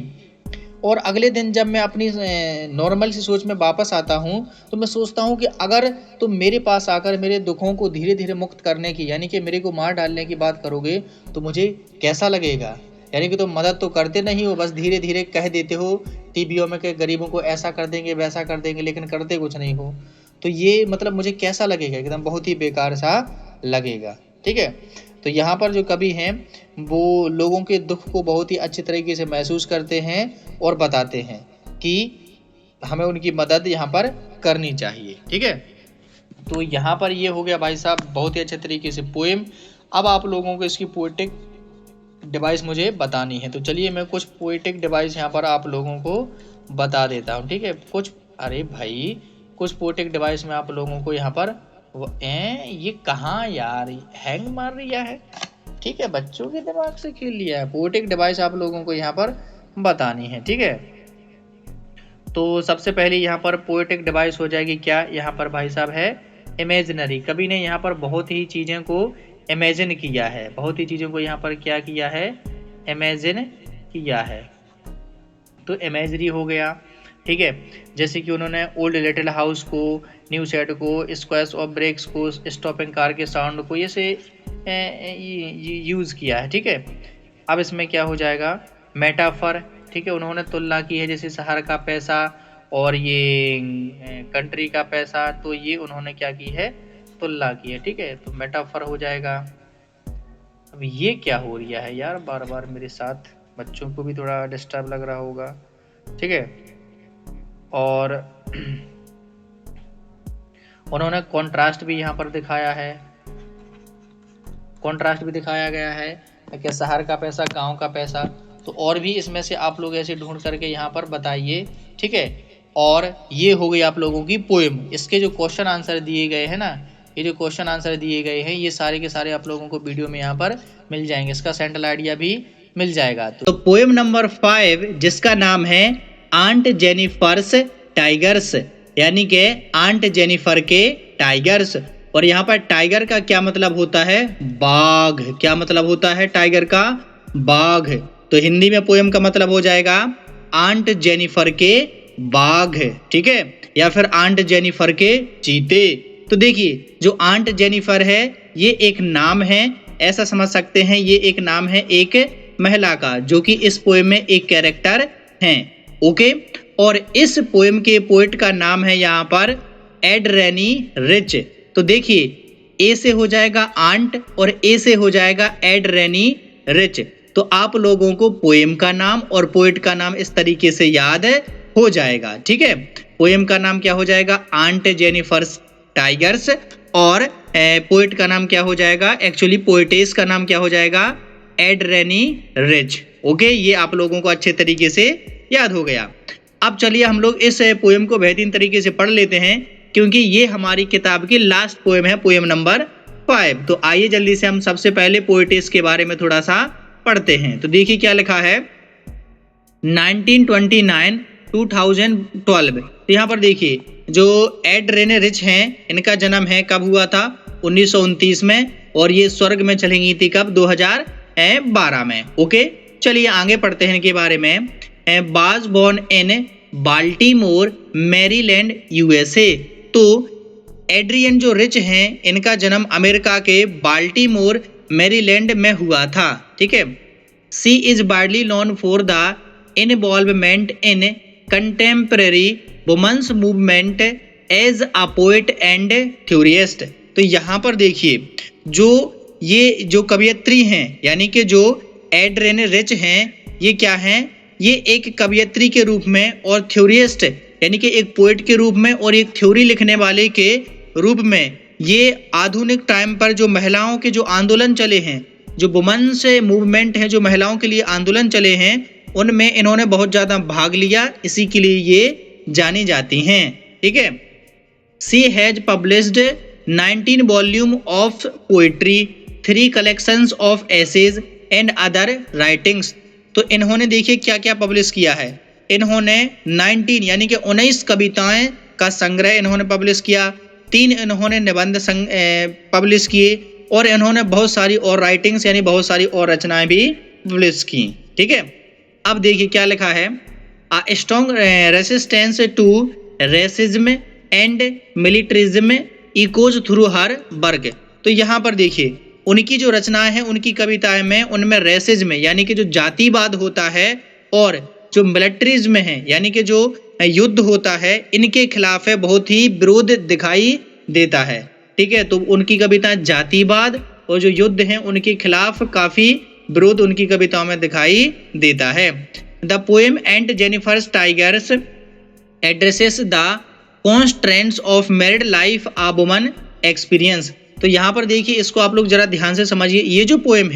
और अगले दिन जब मैं अपनी नॉर्मल सी सोच में वापस आता हूँ तो मैं सोचता हूँ कि अगर तुम मेरे पास आकर मेरे दुखों को धीरे धीरे मुक्त करने की, यानी कि मेरे को मार डालने की बात करोगे तो मुझे कैसा लगेगा। यानी कि तुम मदद तो करते नहीं हो, बस धीरे धीरे कह देते हो टीवीओं में कि गरीबों को ऐसा कर देंगे वैसा कर देंगे, लेकिन करते कुछ नहीं हो। तो ये मतलब मुझे कैसा लगेगा, एकदम बहुत ही बेकार सा लगेगा। ठीक है, तो यहाँ पर जो कवि हैं वो लोगों के दुख को बहुत ही अच्छे तरीके से महसूस करते हैं और बताते हैं कि हमें उनकी मदद यहाँ पर करनी चाहिए। ठीक है, तो यहाँ पर ये हो गया भाई साहब बहुत ही अच्छे तरीके से पोएम। अब आप लोगों को इसकी पोएटिक डिवाइस मुझे बतानी है, तो चलिए मैं कुछ पोएटिक डिवाइस यहाँ पर आप लोगों को बता देता हूँ। ठीक है, अरे भाई कुछ पोएटिक डिवाइस में आप लोगों को यहाँ पर ये कहाँ यार हैंग मार रहा है। ठीक है, बच्चों के दिमाग से खेल लिया है। पोएटिक डिवाइस आप लोगों को यहाँ पर बतानी है। ठीक है, तो सबसे पहले यहाँ पर पोएटिक डिवाइस हो जाएगी क्या, यहाँ पर भाई साहब है इमेजिनरी। कवि ने यहाँ पर बहुत ही चीज़ों को इमेजिन किया है, बहुत ही चीज़ों को यहाँ पर क्या किया है, इमेजिन किया है। तो इमेजरी हो गया। ठीक है, जैसे कि उन्होंने ओल्ड लिटिल हाउस को, न्यू सेट को, स्क्वैश ऑफ ब्रेक्स को, स्टॉपिंग कार के साउंड को, ये से यूज़ किया है। ठीक है, अब इसमें क्या हो जाएगा, मेटाफर। ठीक है, उन्होंने तुलना की है जैसे शहर का पैसा और ये कंट्री का पैसा, तो ये उन्होंने क्या की है, तुलना की है। ठीक है, तो मेटाफर हो जाएगा। अब ये क्या हो रहा है यार बार बार मेरे साथ, बच्चों को भी थोड़ा डिस्टर्ब लग रहा होगा। ठीक है, और उन्होंने कॉन्ट्रास्ट भी यहाँ पर दिखाया है, कॉन्ट्रास्ट भी दिखाया गया है कि शहर का पैसा, गांव का पैसा। तो और भी इसमें से आप लोग ऐसे ढूंढ करके यहाँ पर बताइए। ठीक है, और ये हो गई आप लोगों की पोएम। इसके जो क्वेश्चन आंसर दिए गए हैं ना, ये जो क्वेश्चन आंसर दिए गए हैं ये सारे के सारे आप लोगों को वीडियो में यहाँ पर मिल जाएंगे, इसका सेंट्रल आइडिया भी मिल जाएगा। तो पोएम नंबर 5 जिसका नाम है आंट जेनिफर्स टाइगर्स, यानी कि आंट जेनिफर के टाइगर्स। और यहाँ पर टाइगर का क्या मतलब होता है, बाघ। क्या मतलब होता है टाइगर का, बाघ। तो हिंदी में पोएम का मतलब हो जाएगा आंट जेनिफर के बाघ। ठीक है, या फिर आंट जेनिफर के चीते। तो देखिए जो आंट जेनिफर है ये एक नाम है, ऐसा समझ सकते हैं, ये एक नाम है एक महिला का, जो कि इस पोएम में एक कैरेक्टर हैं। ओके, और इस पोएम के पोएट का नाम है यहाँ पर एड रेनी रिच। तो देखिए ए से हो जाएगा आंट और ए से हो जाएगा एड रेनी रिच। तो आप लोगों को पोएम का नाम और पोएट का नाम इस तरीके से याद हो जाएगा। ठीक है, पोएम का नाम क्या हो जाएगा, आंट जेनिफर्स टाइगर्स, और पोएट का नाम क्या हो जाएगा, एक्चुअली पोएटेस का नाम क्या हो जाएगा, एड रेनी रिच। ओके, ये आप लोगों को अच्छे तरीके से याद हो गया। अब चलिए हम लोग इस पोएम को बेहतरीन तरीके से पढ़ लेते हैं, क्योंकि ये हमारी किताब की लास्ट पोएम है, पोएम नंबर 5। तो आइए जल्दी से हम सबसे पहले पोएटेस के बारे में थोड़ा सा पढ़ते हैं। तो देखिए क्या लिखा है, 1929 2012। तो यहाँ पर देखिए जो एड रेने रिच हैं इनका जन्म है कब हुआ था, 1929 में, और ये स्वर्ग में चली गई थी कब, 2012 में। ओके, चलिए आगे पढ़ते हैं इनके बारे में। बाज born in Baltimore Maryland USA. तो एड्रियन जो रिच हैं इनका जन्म अमेरिका के बाल्टीमोर मैरीलैंड में हुआ था। ठीक है, she is widely known for the involvement in contemporary women's movement as a poet and theorist. तो यहाँ पर देखिए जो कवियत्री हैं, यानी कि जो एड रेने रिच हैं, ये क्या हैं, ये एक कवियत्री के रूप में और थ्योरिस्ट यानी कि एक पोएट के रूप में और एक थ्योरी लिखने वाले के रूप में, ये आधुनिक टाइम पर जो महिलाओं के जो आंदोलन चले हैं, जो वुमेन्स मूवमेंट है, जो महिलाओं के लिए आंदोलन चले हैं, उनमें इन्होंने बहुत ज़्यादा भाग लिया, इसी के लिए ये जानी जाती हैं। ठीक है, she has published 19 volume of poetry, 3 collections of essays and other writings. तो इन्होंने देखिए क्या क्या पब्लिश किया है, इन्होंने 19 यानी कि 19 कविताएं का संग्रह इन्होंने पब्लिश किया, 3 इन्होंने निबंध पब्लिश किए, और इन्होंने बहुत सारी और राइटिंग्स यानी बहुत सारी और रचनाएं भी पब्लिश की। ठीक है, अब देखिए क्या लिखा है, strong resistance to racism and militarism echoes through her work. तो यहाँ पर देखिए उनकी जो रचनाएं हैं, उनकी कविताएं में, उनमें रेसिज्म यानी कि जो जातिवाद होता है और जो मिलिट्रिज्म है यानी कि जो युद्ध होता है, इनके खिलाफ है बहुत ही विरोध दिखाई देता है। ठीक है, तो उनकी कविताएं जातिवाद और जो युद्ध हैं उनके खिलाफ काफी विरोध उनकी कविताओं में दिखाई देता है। The poem aunt Jennifer's tigers addresses the constraints of married life a woman experience. तो यहाँ पर देखिए इसको आप लोग जरा ध्यान से समझिए। ये जो पोएम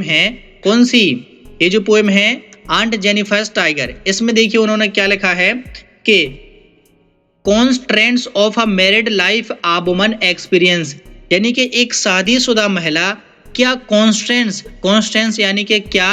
है कौन सी, ये जो पोएम है आंट जेनिफर्स टाइगर, इसमें देखिए उन्होंने क्या लिखा है कि constraints of a married life a woman experience, यानी कि एक शादीशुदा महिला क्या कॉन्स्ट्रेंट्स यानी कि क्या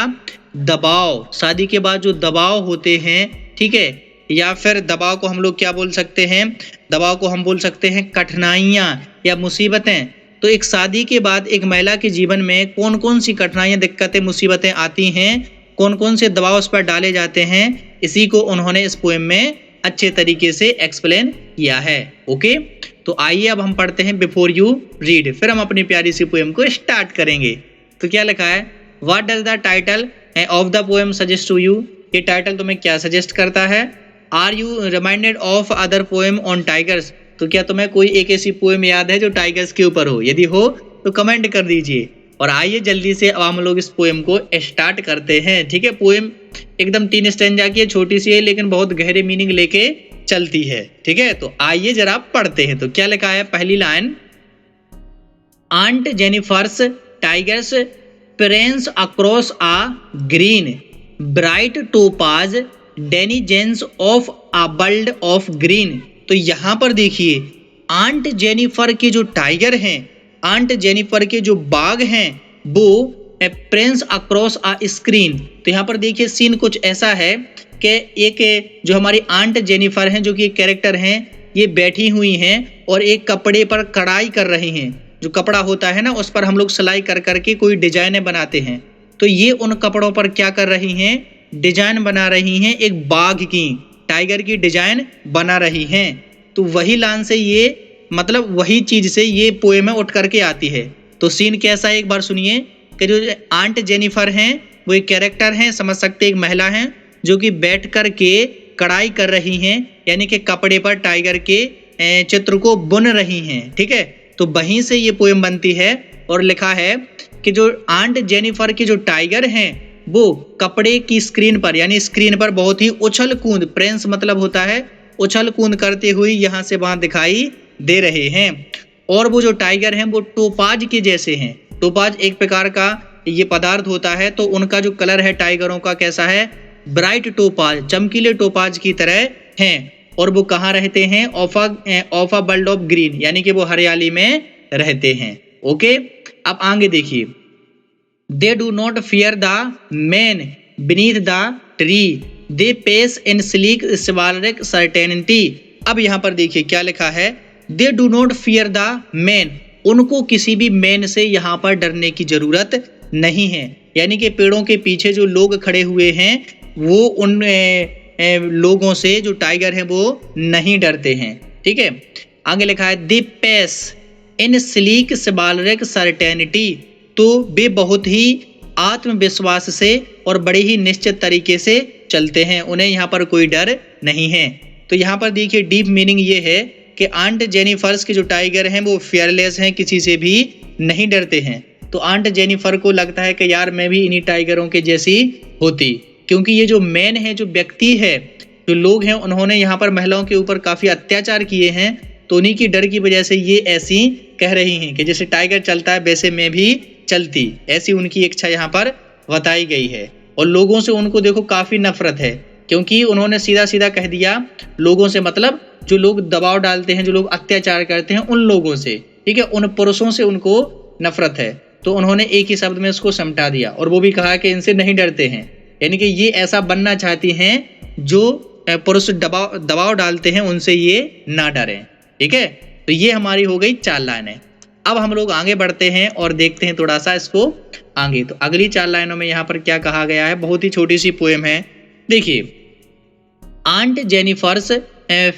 दबाव, शादी के बाद जो दबाव होते हैं, ठीक है, या फिर दबाव को हम लोग क्या बोल सकते हैं, दबाव को हम बोल सकते हैं कठिनाइयाँ या मुसीबतें। तो एक शादी के बाद एक महिला के जीवन में कौन कौन सी कठिनाइयाँ, दिक्कतें, मुसीबतें आती हैं, कौन कौन से दबाव उस पर डाले जाते हैं, इसी को उन्होंने इस पोएम में अच्छे तरीके से एक्सप्लेन किया है। ओके, तो आइए अब हम पढ़ते हैं बिफोर यू रीड, फिर हम अपनी प्यारी सी पोएम को स्टार्ट करेंगे। तो क्या लिखा है, what does the title of the poem suggest to you, ये टाइटल तुम्हें क्या सजेस्ट करता है। Are you reminded of other poem on tigers, तो क्या तुम्हें कोई एक ऐसी पोएम याद है जो टाइगर्स के ऊपर हो, यदि हो तो कमेंट कर दीजिए। और आइए जल्दी से अब हम लोग इस पोएम को स्टार्ट करते हैं। ठीक है, पोएम एकदम 3 स्टैंजा की है, छोटी सी है लेकिन बहुत गहरे मीनिंग लेके चलती है। ठीक है, तो आइए जरा पढ़ते हैं। तो क्या लिखा है, पहली line, aunt Jennifer's tigers prance across a screen bright topaz denizens of a world of green. तो यहाँ पर देखिए आंट जेनिफर के जो टाइगर हैं, आंट जेनिफर के जो बाघ हैं, वो प्रेंस अक्रॉस आ स्क्रीन। तो यहाँ पर देखिए सीन कुछ ऐसा है कि एक जो हमारी आंट जेनिफर हैं, जो कि एक कैरेक्टर हैं, ये बैठी हुई हैं और एक कपड़े पर कढ़ाई कर रही हैं। जो कपड़ा होता है ना, उस पर हम लोग सिलाई कर करके कोई डिजाइनें बनाते हैं। तो ये उन कपड़ों पर क्या कर रही हैं, डिजाइन बना रही हैं, एक बाघ की, टाइगर की डिजाइन बना रही हैं। तो वही लाइन से ये, मतलब वही चीज से ये पोएम में उठ करके आती है। तो सीन कैसा है एक बार सुनिए कि जो आंट जेनिफर हैं वो एक कैरेक्टर हैं, समझ सकते एक महिला हैं, जो कि बैठ कर के कढ़ाई कर रही हैं, यानी कि कपड़े पर टाइगर के चित्र को बुन रही हैं। ठीक है, तो वहीं से ये पोएम बनती है और लिखा है कि जो आंट जेनिफर के जो टाइगर हैं वो कपड़े की स्क्रीन पर, यानी स्क्रीन पर बहुत ही उछल कूद, प्रेंस मतलब होता है उछल कूद करते हुए यहाँ से वहां दिखाई दे रहे हैं। और वो जो टाइगर हैं वो टोपाज के जैसे हैं। टोपाज एक प्रकार का ये पदार्थ होता है, तो उनका जो कलर है टाइगरों का कैसा है, ब्राइट टोपाज, चमकीले टोपाज की तरह हैं। और वो कहाँ रहते हैं, of a world of green, यानी कि वो हरियाली में रहते हैं। ओके, अब आगे देखिए, they do not fear the man beneath the tree they pace in sleek chivalric certainty. अब यहाँ पर देखिए क्या लिखा है, they do not fear the man, उनको किसी भी मैन से यहाँ पर डरने की जरूरत नहीं है। यानी कि पेड़ों के पीछे जो लोग खड़े हुए हैं वो उन लोगों से, जो टाइगर हैं, वो नहीं डरते हैं। ठीक है, आगे लिखा है, they pace in sleek chivalric certainty, तो वे बहुत ही आत्मविश्वास से और बड़े ही निश्चित तरीके से चलते हैं, उन्हें यहाँ पर कोई डर नहीं है। तो यहाँ पर देखिए डीप मीनिंग ये है कि आंट जेनिफर्स के जो टाइगर हैं वो फियरलेस हैं, किसी से भी नहीं डरते हैं। तो आंट जेनिफर को लगता है कि यार मैं भी इन्हीं टाइगरों के जैसी होती, क्योंकि ये जो मैन है, जो व्यक्ति है, जो लोग हैं, उन्होंने यहाँ पर महिलाओं के ऊपर काफी अत्याचार किए हैं। तो उन्हीं की डर की वजह से ये ऐसी कह रही हैं कि जैसे टाइगर चलता है वैसे मैं भी चलती, ऐसी उनकी इच्छा यहाँ पर बताई गई है। और लोगों से उनको देखो काफी नफरत है, क्योंकि उन्होंने सीधा सीधा कह दिया, लोगों से मतलब जो लोग दबाव डालते हैं, जो लोग अत्याचार करते हैं, उन लोगों से, ठीक है, उन पुरुषों से उनको नफरत है। तो उन्होंने एक ही शब्द में इसको समझा दिया, और वो भी कहा कि इनसे नहीं डरते हैं, यानी कि ये ऐसा बनना चाहती हैं जो पुरुष दबाव डालते हैं उनसे ये ना डरें। ठीक है, तो ये हमारी हो गई 4 लाइनें। अब हम लोग आगे बढ़ते हैं और देखते हैं थोड़ा सा इसको आगे। तो अगली 4 लाइनों में यहाँ पर क्या कहा गया है, बहुत ही छोटी सी पोएम है, देखिए, aunt Jennifer's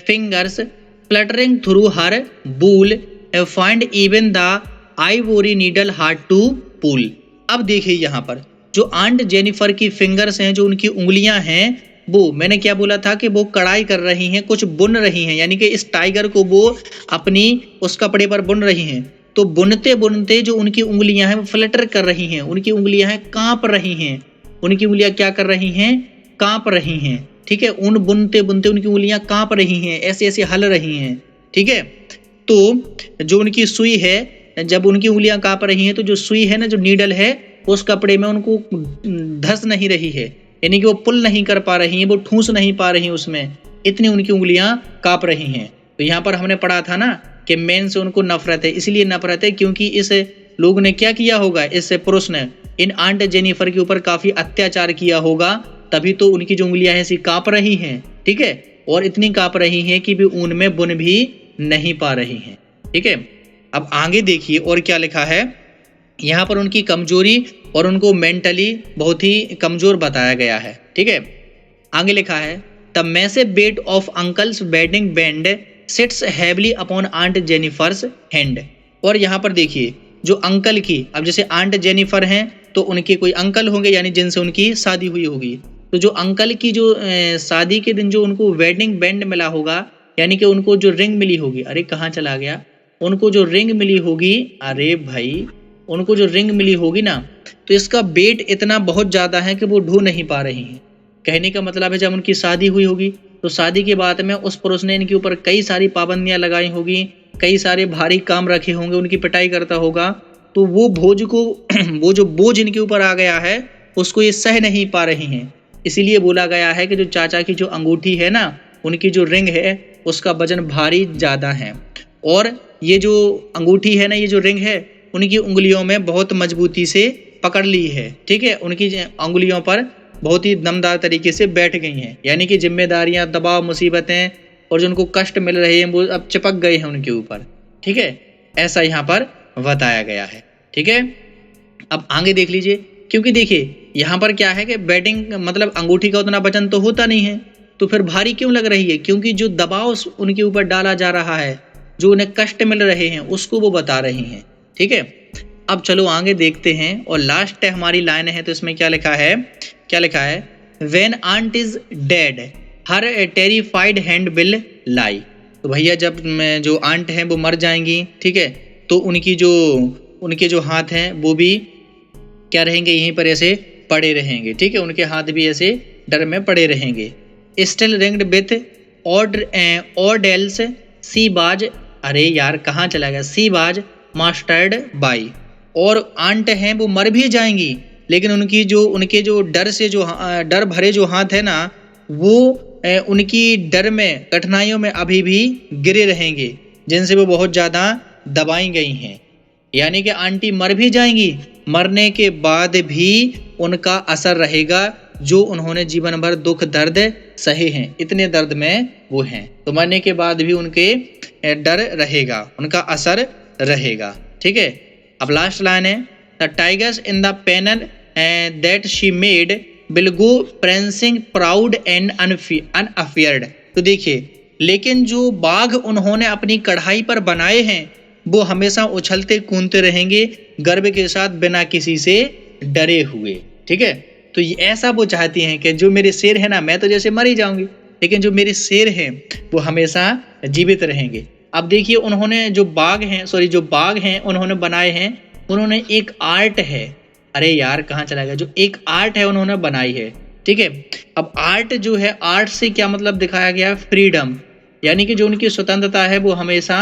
fingers fluttering through her wool find even the ivory needle hard to pull. अब देखिए यहाँ पर जो आंट जेनिफर की फिंगर्स हैं, जो उनकी उंगलियां हैं, वो मैंने क्या बोला था कि वो कढ़ाई कर रही हैं, कुछ बुन रही हैं, यानी कि इस टाइगर को वो अपनी उस कपड़े पर बुन रही हैं। तो बुनते बुनते जो उनकी उंगलियां हैं वो फ्लटर कर रही हैं, उनकी उंगलियां हैं कांप रही हैं, उनकी उंगलियां क्या कर रही हैं, कांप रही हैं। ठीक है, ऊन बुनते बुनते उनकी उंगलियां कांप रही हैं, ऐसे ऐसे हल रही हैं। ठीक है, तो जो उनकी सुई है, जब उनकी उंगलियां कांप रही हैं तो जो सुई है ना, जो नीडल है, उस कपड़े में उनको धस नहीं रही है, यानी कि वो पुल नहीं कर पा रही हैं, वो ठूस नहीं पा रही हैं उसमें, इतनी उनकी उंगलियां कांप रही हैं। तो यहाँ पर हमने पढ़ा था ना कि मेन से उनको नफरत है, इसलिए नफरत है क्योंकि इस लोग ने क्या किया होगा, इस पुरुष ने इन आंट जेनिफर के ऊपर काफी अत्याचार किया होगा, तभी तो उनकी जो उंगलियां हैं ऐसी कांप रही हैं। ठीक है, और इतनी कांप रही हैं कि भी ऊन में बुन भी नहीं पा रही हैं। ठीक है, अब आगे देखिए और क्या लिखा है यहाँ पर, उनकी कमजोरी और उनको मेंटली बहुत ही कमजोर बताया गया है। ठीक है, आगे लिखा है the massive weight of uncle's wedding band sits heavily upon aunt Jennifer's hand. और यहाँ पर देखिए जो अंकल की, अब जैसे आंट जेनिफर हैं तो उनके कोई अंकल होंगे, यानी जिनसे उनकी शादी हुई होगी, तो जो अंकल की जो शादी के दिन जो उनको वेडिंग बैंड मिला होगा, यानी कि उनको जो रिंग मिली होगी, अरे कहाँ चला गया, उनको जो रिंग मिली होगी, अरे भाई उनको जो रिंग मिली होगी ना, तो इसका वेट इतना बहुत ज्यादा है कि वो ढो नहीं पा रही हैं। कहने का मतलब है जब उनकी शादी हुई होगी तो शादी के बाद में उस पुरुष ने इनके ऊपर कई सारी पाबंदियां लगाई होगी, कई सारे भारी काम रखे होंगे, उनकी पिटाई करता होगा, तो वो बोझ को वो जो बोझ इनके ऊपर आ गया है उसको ये सह नहीं पा रही हैं। इसीलिए बोला गया है कि जो चाचा की जो अंगूठी है ना, उनकी जो रिंग है, उसका वजन भारी ज्यादा है, और ये जो अंगूठी है ना, ये जो रिंग है, उनकी उंगलियों में बहुत मजबूती से पकड़ ली है। ठीक है, उनकी उंगलियों पर बहुत ही दमदार तरीके से बैठ गई हैं, यानी कि जिम्मेदारियां, दबाव, मुसीबतें और जो उनको कष्ट मिल रहे हैं वो अब चिपक गए हैं उनके ऊपर। ठीक है, ऐसा यहाँ पर बताया गया है। ठीक है, अब आगे देख लीजिए, क्योंकि देखिए यहाँ पर क्या है कि बेडिंग मतलब अंगूठी का उतना वजन तो होता नहीं है, तो फिर भारी क्यों लग रही है, क्योंकि जो दबाव उनके ऊपर डाला जा रहा है, जो उन्हें कष्ट मिल रहे हैं, उसको वो बता रही हैं। ठीक है, अब चलो आगे देखते हैं, और लास्ट हमारी लाइन है, तो इसमें क्या लिखा है, क्या लिखा है, When aunt is dead, her terrified hand will lie। तो भैया जब जो आंट हैं वो मर जाएंगी, ठीक है, तो उनके जो हाथ हैं वो भी क्या रहेंगे, यहीं पर ऐसे पड़े रहेंगे। ठीक है, उनके हाथ भी ऐसे डर में पड़े रहेंगे। स्टिल रिंग्ड विथ ऑर्डेल्स सी बाज, अरे यार कहाँ चला गया, सी बाज मास्टर्ड बाई। और आंट हैं वो मर भी जाएंगी, लेकिन उनके जो डर से जो डर भरे जो हाथ है ना, वो उनकी डर में, कठिनाइयों में अभी भी गिरे रहेंगे, जिनसे वो बहुत ज़्यादा दबाई गई हैं। यानी कि आंटी मर भी जाएंगी, मरने के बाद भी उनका असर रहेगा, जो उन्होंने जीवन भर दुख दर्द सहे हैं, इतने दर्द में वो हैं, तो मरने के बाद भी उनके डर रहेगा, उनका असर रहेगा। ठीक है, अब लास्ट लाइन है, the tigers in the panel that she made will go prancing proud and unafraid. तो देखिए, लेकिन जो बाघ उन्होंने अपनी कढ़ाई पर बनाए हैं वो हमेशा उछलते कूदते रहेंगे, गर्व के साथ, बिना किसी से डरे हुए। ठीक है, तो ये ऐसा वो चाहती हैं कि जो मेरे शेर है ना, मैं तो जैसे मर ही जाऊंगी, लेकिन जो मेरे शेर हैं वो हमेशा जीवित रहेंगे। अब देखिए उन्होंने जो बाघ हैं उन्होंने बनाए हैं, उन्होंने एक आर्ट है, अरे यार कहाँ चला गया, जो एक आर्ट है उन्होंने बनाई है। ठीक है, अब आर्ट जो है, आर्ट से क्या मतलब दिखाया गया, फ्रीडम, यानी कि जो उनकी स्वतंत्रता है वो हमेशा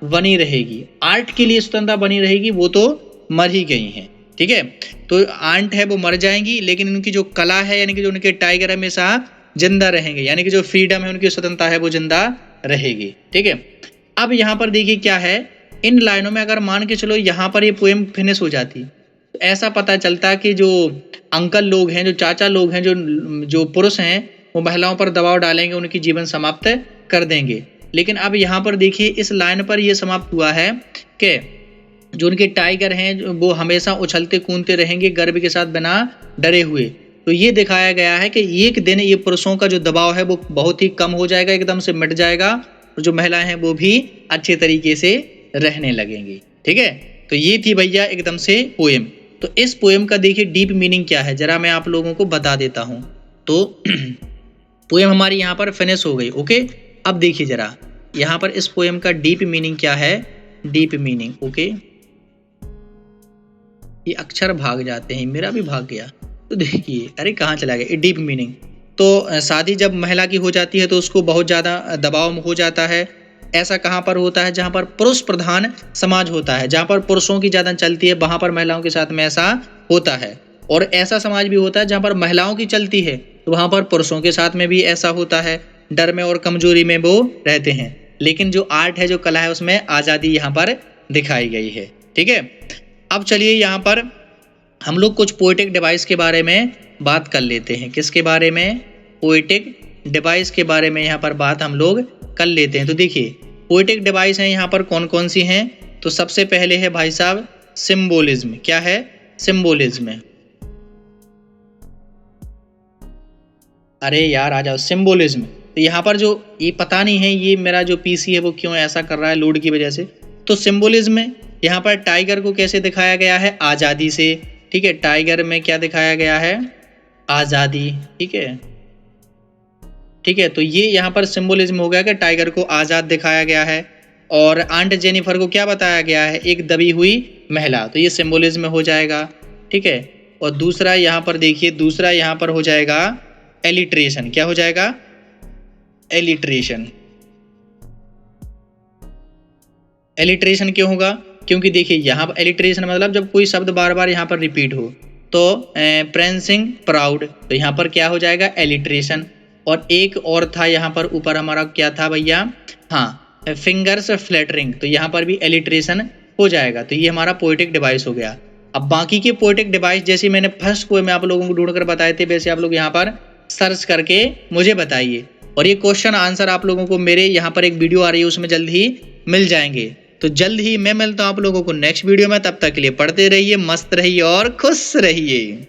बनी रहेगी। आर्ट के लिए स्वतंत्रता बनी रहेगी, वो तो मर ही गई हैं। ठीक है, तो आंट है वो मर जाएंगी, लेकिन उनकी जो कला है, यानी कि जो उनके टाइगर हमेशा जिंदा रहेंगे, यानी कि जो फ्रीडम है, उनकी स्वतंत्रता है वो जिंदा रहेगी। ठीक है, अब यहाँ पर देखिए क्या है, इन लाइनों में अगर मान के चलो यहाँ पर ये पोएम फिनिश हो जाती, तो ऐसा पता चलता कि जो अंकल लोग हैं, जो चाचा लोग हैं, जो पुरुष हैं, वो महिलाओं पर दबाव डालेंगे, उनकी जीवन समाप्त कर देंगे। लेकिन अब यहाँ पर देखिए इस लाइन पर यह समाप्त हुआ है कि जो उनके टाइगर हैं वो हमेशा उछलते कूदते रहेंगे, गर्व के साथ, बिना डरे हुए। तो ये दिखाया गया है कि एक दिन ये पुरुषों का जो दबाव है वो बहुत ही कम हो जाएगा, एकदम से मिट जाएगा, और जो महिलाएं हैं वो भी अच्छे तरीके से रहने लगेंगी। ठीक है, तो ये थी भैया एकदम से पोएम। तो इस पोएम का देखिए डीप मीनिंग क्या है, जरा मैं आप लोगों को बता देता हूँ। तो पोएम हमारी यहाँ पर फिनिश हो गई। ओके, अब देखिए जरा यहाँ पर इस पोएम का डीप मीनिंग क्या है। डीप मीनिंग, ओके, ये अक्षर भाग जाते हैं, मेरा भी भाग गया। तो देखिए, अरे कहाँ चला गया। डीप मीनिंग, तो शादी जब महिला की हो जाती है तो उसको बहुत ज़्यादा दबाव हो जाता है। ऐसा कहाँ पर होता है, जहाँ पर पुरुष प्रधान समाज होता है, जहाँ पर पुरुषों की ज़्यादा चलती है, वहाँ पर महिलाओं के साथ में ऐसा होता है। और ऐसा समाज भी होता है जहाँ पर महिलाओं की चलती है, तो वहाँ पर पुरुषों के साथ में भी ऐसा होता है। डर में और कमजोरी में वो रहते हैं। लेकिन जो आर्ट है, जो कला है, उसमें आज़ादी यहाँ पर दिखाई गई है। ठीक है, अब चलिए यहाँ पर हम लोग कुछ पोएटिक डिवाइस के बारे में बात कर लेते हैं। किसके बारे में? पोएटिक डिवाइस के बारे में यहाँ पर बात हम लोग कर लेते हैं। तो देखिए पोएटिक डिवाइस हैं यहाँ पर कौन कौन सी हैं। तो सबसे पहले है भाई साहब सिंबोलिज्म। क्या है? सिंबोलिज्म। अरे यार आ जाओ, सिंबोलिज्म। तो यहाँ पर जो ये पता नहीं है, ये मेरा जो पीसी है वो क्यों ऐसा कर रहा है लोड की वजह से। तो सिंबोलिज्म यहाँ पर टाइगर को कैसे दिखाया गया है? आज़ादी से। ठीक है, टाइगर में क्या दिखाया गया है? आज़ादी। ठीक है, ठीक है, तो ये यहाँ पर सिंबोलिज्म हो गया कि टाइगर को आज़ाद दिखाया गया है। और आंट जेनिफर को क्या बताया गया है? एक दबी हुई महिला। तो ये सिंबोलिज्म हो जाएगा। ठीक है, और दूसरा यहाँ पर देखिए, दूसरा यहाँ पर हो जाएगा एलिट्रेशन। क्या हो जाएगा? एलिट्रेशन। एलिट्रेशन क्यों होगा? क्योंकि देखिए यहाँ पर एलिट्रेशन मतलब जब कोई शब्द बार बार यहाँ पर रिपीट हो। तो प्रिंसिंग प्राउड, तो यहाँ पर क्या हो जाएगा? एलिट्रेशन। और एक और था यहाँ पर ऊपर हमारा, क्या था भैया? हाँ, फिंगर्स फ्लैटरिंग, तो यहाँ पर भी एलिट्रेशन हो जाएगा। तो ये हमारा पोएटिक डिवाइस हो गया। अब बाकी के पोएटिक डिवाइस जैसे मैंने फर्स्ट पोएम में आप लोगों को ढूंढ कर बताए थे, वैसे आप लोग यहाँ पर सर्च करके मुझे बताइए। और ये क्वेश्चन आंसर आप लोगों को मेरे यहाँ पर एक वीडियो आ रही है, उसमें जल्द ही मिल जाएंगे। तो जल्द ही मैं मिलता हूँ आप लोगों को नेक्स्ट वीडियो में। तब तक के लिए पढ़ते रहिए, मस्त रहिए और खुश रहिए।